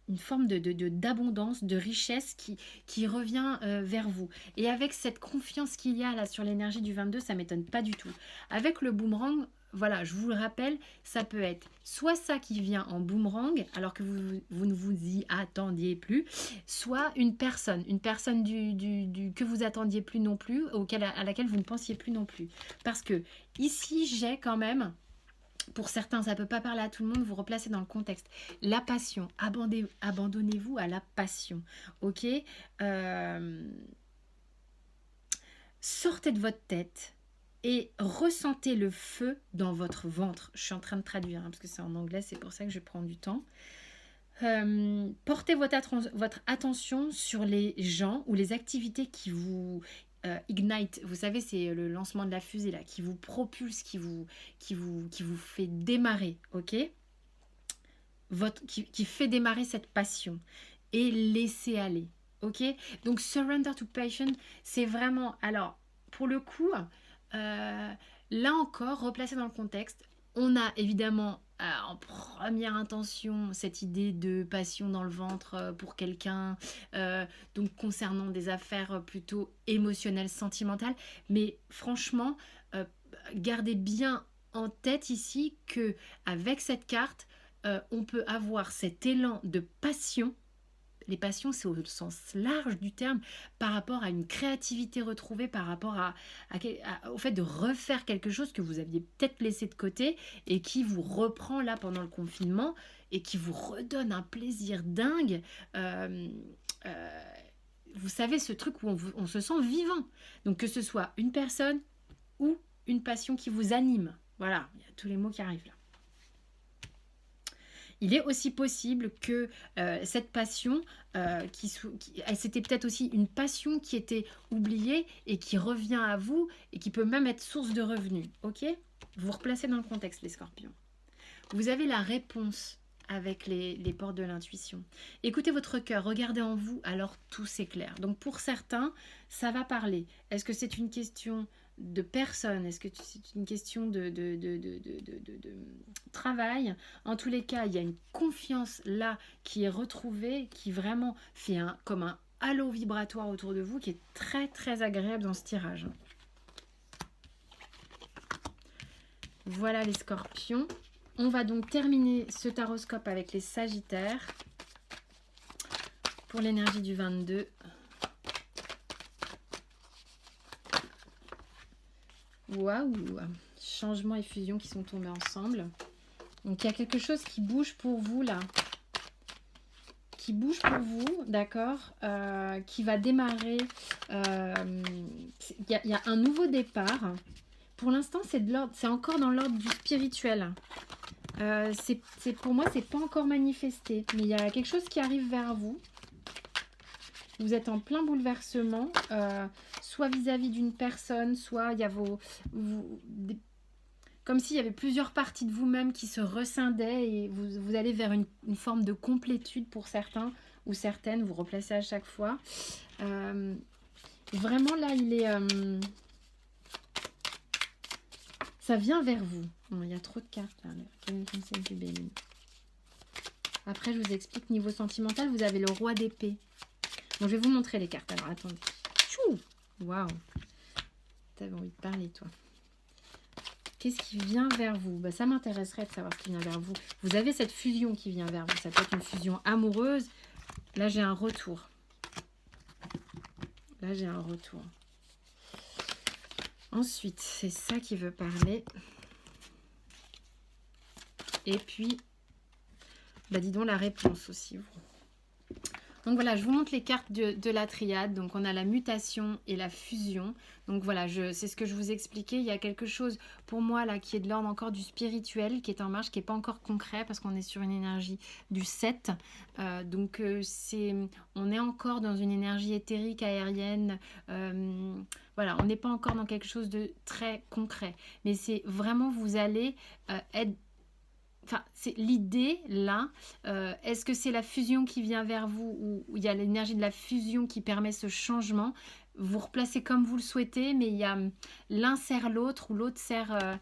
une forme d'abondance, de richesse qui revient vers vous. Et avec cette confiance qu'il y a là sur l'énergie du 22, ça ne m'étonne pas du tout. Avec le boomerang, voilà, je vous le rappelle, ça peut être soit ça qui vient en boomerang, alors que vous ne vous y attendiez plus, soit une personne que vous attendiez plus non plus, à laquelle vous ne pensiez plus non plus. Parce que ici, j'ai quand même... Pour certains, ça ne peut pas parler à tout le monde, vous replacez dans le contexte. La passion, abandonnez-vous à la passion, ok. Sortez de votre tête et ressentez le feu dans votre ventre. Je suis en train de traduire, hein, parce que c'est en anglais, c'est pour ça que je prends du temps. Portez votre attention sur les gens ou les activités qui vous ignite, vous savez, c'est le lancement de la fusée là, qui vous propulse, qui vous fait démarrer, ok, qui fait démarrer cette passion et laisser aller, ok. Donc surrender to passion, c'est vraiment, alors pour le coup, là encore, replacé dans le contexte, on a évidemment en première intention cette idée de passion dans le ventre pour quelqu'un, donc concernant des affaires plutôt émotionnelles, sentimentales, mais franchement, gardez bien en tête ici que avec cette carte, on peut avoir cet élan de passion. Les passions, c'est au sens large du terme, par rapport à une créativité retrouvée, par rapport au fait de refaire quelque chose que vous aviez peut-être laissé de côté et qui vous reprend là pendant le confinement et qui vous redonne un plaisir dingue. Euh, euh, Vous savez, ce truc où on se sent vivant. Donc que ce soit une personne ou une passion qui vous anime. Voilà, il y a tous les mots qui arrivent là. Il est aussi possible que cette passion, c'était peut-être aussi une passion qui était oubliée et qui revient à vous et qui peut même être source de revenus. Ok? Vous replacez dans le contexte, les scorpions. Vous avez la réponse avec les portes de l'intuition. Écoutez votre cœur, regardez en vous, alors tout s'éclaire. Donc pour certains, ça va parler. Est-ce que c'est une question de personne? Est-ce que c'est une question de travail? En tous les cas, il y a une confiance là qui est retrouvée, qui vraiment fait comme un halo vibratoire autour de vous, qui est très très agréable dans ce tirage. Voilà les scorpions. On va donc terminer ce taroscope avec les sagittaires pour l'énergie du 22. Waouh! Changement et fusion qui sont tombés ensemble. Donc il y a quelque chose qui bouge pour vous là. Qui bouge pour vous, d'accord, qui va démarrer. Il y a un nouveau départ. Pour l'instant, c'est encore dans l'ordre du spirituel. Pour moi, c'est pas encore manifesté, mais il y a quelque chose qui arrive vers vous. Vous êtes en plein bouleversement, soit vis-à-vis d'une personne, soit il y a comme s'il y avait plusieurs parties de vous-même qui se rescindaient et vous allez vers une forme de complétude pour certains ou certaines, vous replacez à chaque fois. Vraiment là, ça vient vers vous. Bon, il y a trop de cartes là. Après, je vous explique. Niveau sentimental, vous avez le roi d'épée. Bon, je vais vous montrer les cartes. Alors, attendez. Tchou! Waouh! T'avais envie de parler, toi. Qu'est-ce qui vient vers vous? Bah, ça m'intéresserait de savoir ce qui vient vers vous. Vous avez cette fusion qui vient vers vous. Ça peut être une fusion amoureuse. Là, j'ai un retour. Là, j'ai un retour. Ensuite, c'est ça qui veut parler. Et puis, bah dis donc la réponse aussi. Donc voilà, je vous montre les cartes de la triade. Donc on a la mutation et la fusion. Donc voilà, c'est ce que je vous expliquais. Il y a quelque chose pour moi là qui est de l'ordre encore du spirituel, qui est en marche, qui n'est pas encore concret parce qu'on est sur une énergie du 7. Donc on est encore dans une énergie éthérique, aérienne. Voilà, on n'est pas encore dans quelque chose de très concret. Mais c'est vraiment, vous allez être... Enfin, c'est l'idée là. Est-ce que c'est la fusion qui vient vers vous ou il y a l'énergie de la fusion qui permet ce changement? Vous replacez comme vous le souhaitez, mais il y a l'un sert l'autre ou l'autre sert...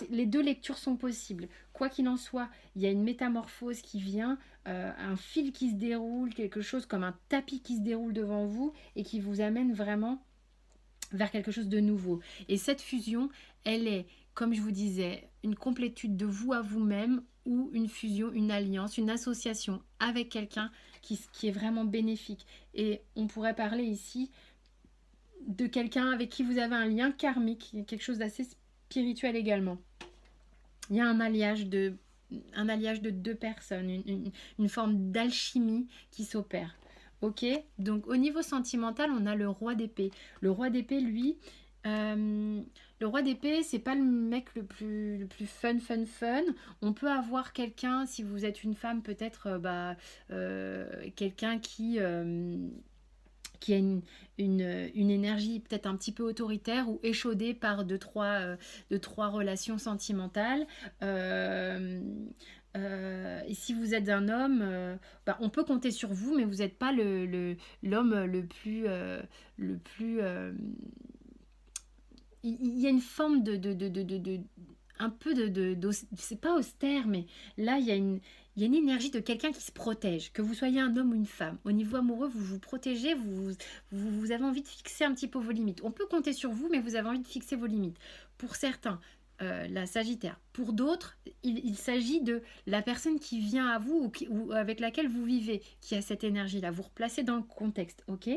les deux lectures sont possibles. Quoi qu'il en soit, il y a une métamorphose qui vient, un fil qui se déroule, quelque chose comme un tapis qui se déroule devant vous et qui vous amène vraiment vers quelque chose de nouveau. Et cette fusion, elle est, comme je vous disais, une complétude de vous à vous-même ou une fusion, une alliance, une association avec quelqu'un qui est vraiment bénéfique. Et on pourrait parler ici de quelqu'un avec qui vous avez un lien karmique, quelque chose d'assez spirituel également. Il y a un alliage de deux personnes, une forme d'alchimie qui s'opère. Ok, donc au niveau sentimental, on a le roi d'épée. Le roi d'épée, lui, le roi d'épée, c'est pas le mec le plus fun. On peut avoir quelqu'un, si vous êtes une femme, peut-être quelqu'un qui qui a une énergie peut-être un petit peu autoritaire ou échaudée par deux, trois relations sentimentales. Et si vous êtes un homme, on peut compter sur vous, mais vous n'êtes pas l'homme le plus il y a une forme un peu c'est pas austère, mais là il y a une énergie de quelqu'un qui se protège, que vous soyez un homme ou une femme. Au niveau amoureux, vous vous protégez, vous avez envie de fixer un petit peu vos limites. On peut compter sur vous, mais vous avez envie de fixer vos limites. Pour certains, la Sagittaire. Pour d'autres, il s'agit de la personne qui vient à vous ou avec laquelle vous vivez, qui a cette énergie-là. Vous replacez dans le contexte, ok ?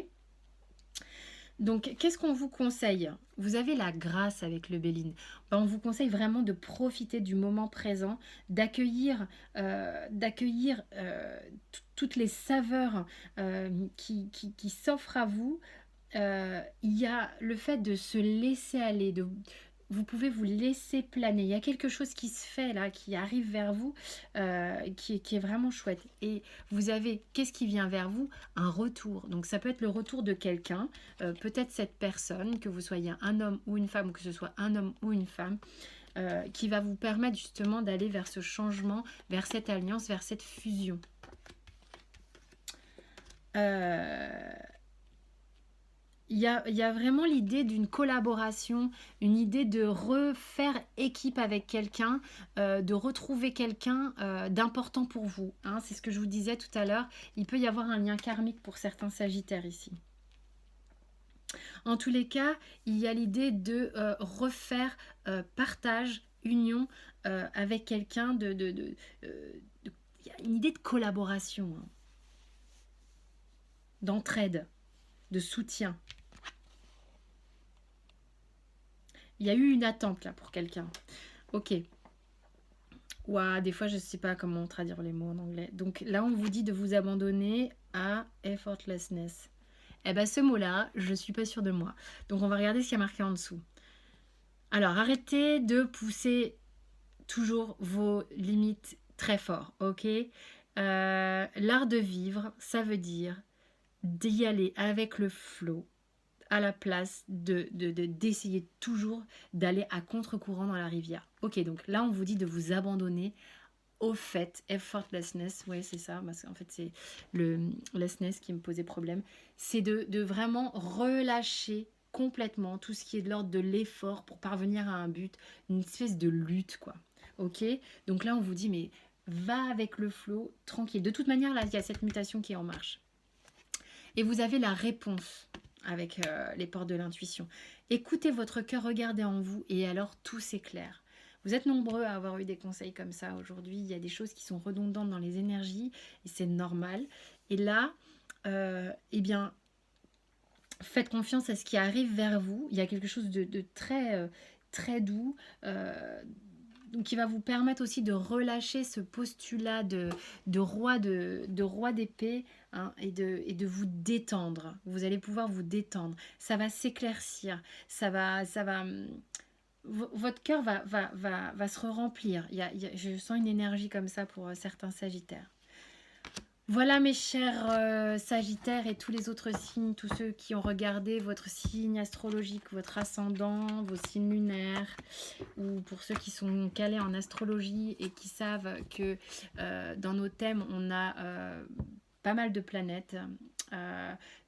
Donc, qu'est-ce qu'on vous conseille? Vous avez la grâce avec le Béline. On vous conseille vraiment de profiter du moment présent, d'accueillir toutes les saveurs qui s'offrent à vous. Il y a le fait de se laisser aller, vous pouvez vous laisser planer. Il y a quelque chose qui se fait là, qui arrive vers vous, qui est vraiment chouette. Et vous avez, qu'est-ce qui vient vers vous? Un retour. Donc ça peut être le retour de quelqu'un, peut-être cette personne, que vous soyez un homme ou une femme, ou que ce soit un homme ou une femme, qui va vous permettre justement d'aller vers ce changement, vers cette alliance, vers cette fusion. Il y a vraiment l'idée d'une collaboration, une idée de refaire équipe avec quelqu'un, de retrouver quelqu'un d'important pour vous. Hein. C'est ce que je vous disais tout à l'heure. Il peut y avoir un lien karmique pour certains Sagittaires ici. En tous les cas, il y a l'idée de refaire partage, union avec quelqu'un. Il y a une idée de collaboration, hein, d'entraide, de soutien. Il y a eu une attente là pour quelqu'un. Ok. Ouah, des fois je ne sais pas comment traduire les mots en anglais. Donc là on vous dit de vous abandonner à effortlessness. Eh bien ce mot-là, je ne suis pas sûre de moi. Donc on va regarder ce qu'il y a marqué en dessous. Alors arrêtez de pousser toujours vos limites très fort, ok? L'art de vivre, ça veut dire d'y aller avec le flow, à la place d'essayer toujours d'aller à contre-courant dans la rivière. Ok, donc là, on vous dit de vous abandonner au fait, effortlessness, oui, c'est ça, parce qu'en fait, c'est le lessness qui me posait problème, c'est de vraiment relâcher complètement tout ce qui est de l'ordre de l'effort pour parvenir à un but, une espèce de lutte, quoi. Ok, donc là, on vous dit, mais va avec le flow, tranquille. De toute manière, là, il y a cette mutation qui est en marche. Et vous avez la réponse avec les portes de l'intuition. Écoutez votre cœur, regardez en vous et alors tout s'éclaire. Vous êtes nombreux à avoir eu des conseils comme ça aujourd'hui. Il y a des choses qui sont redondantes dans les énergies et c'est normal. Et là, eh bien, faites confiance à ce qui arrive vers vous. Il y a quelque chose de très, très doux. Donc, qui va vous permettre aussi de relâcher ce postulat de roi d'épée, hein, et de vous détendre. Vous allez pouvoir vous détendre. Ça va s'éclaircir. Votre cœur va se remplir. Je sens une énergie comme ça pour certains Sagittaires. Voilà mes chers Sagittaires et tous les autres signes, tous ceux qui ont regardé votre signe astrologique, votre ascendant, vos signes lunaires, ou pour ceux qui sont calés en astrologie et qui savent que dans nos thèmes, on a pas mal de planètes.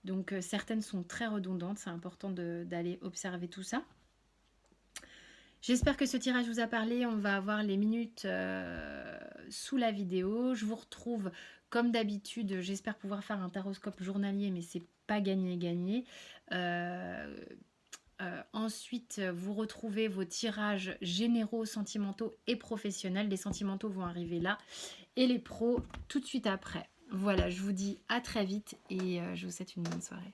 Donc certaines sont très redondantes, c'est important d'aller observer tout ça. J'espère que ce tirage vous a parlé. On va avoir les minutes sous la vidéo. Je vous retrouve comme d'habitude. J'espère pouvoir faire un taroscope journalier, mais c'est pas gagné. Ensuite, vous retrouvez vos tirages généraux, sentimentaux et professionnels. Les sentimentaux vont arriver là et les pros tout de suite après. Voilà, je vous dis à très vite et je vous souhaite une bonne soirée.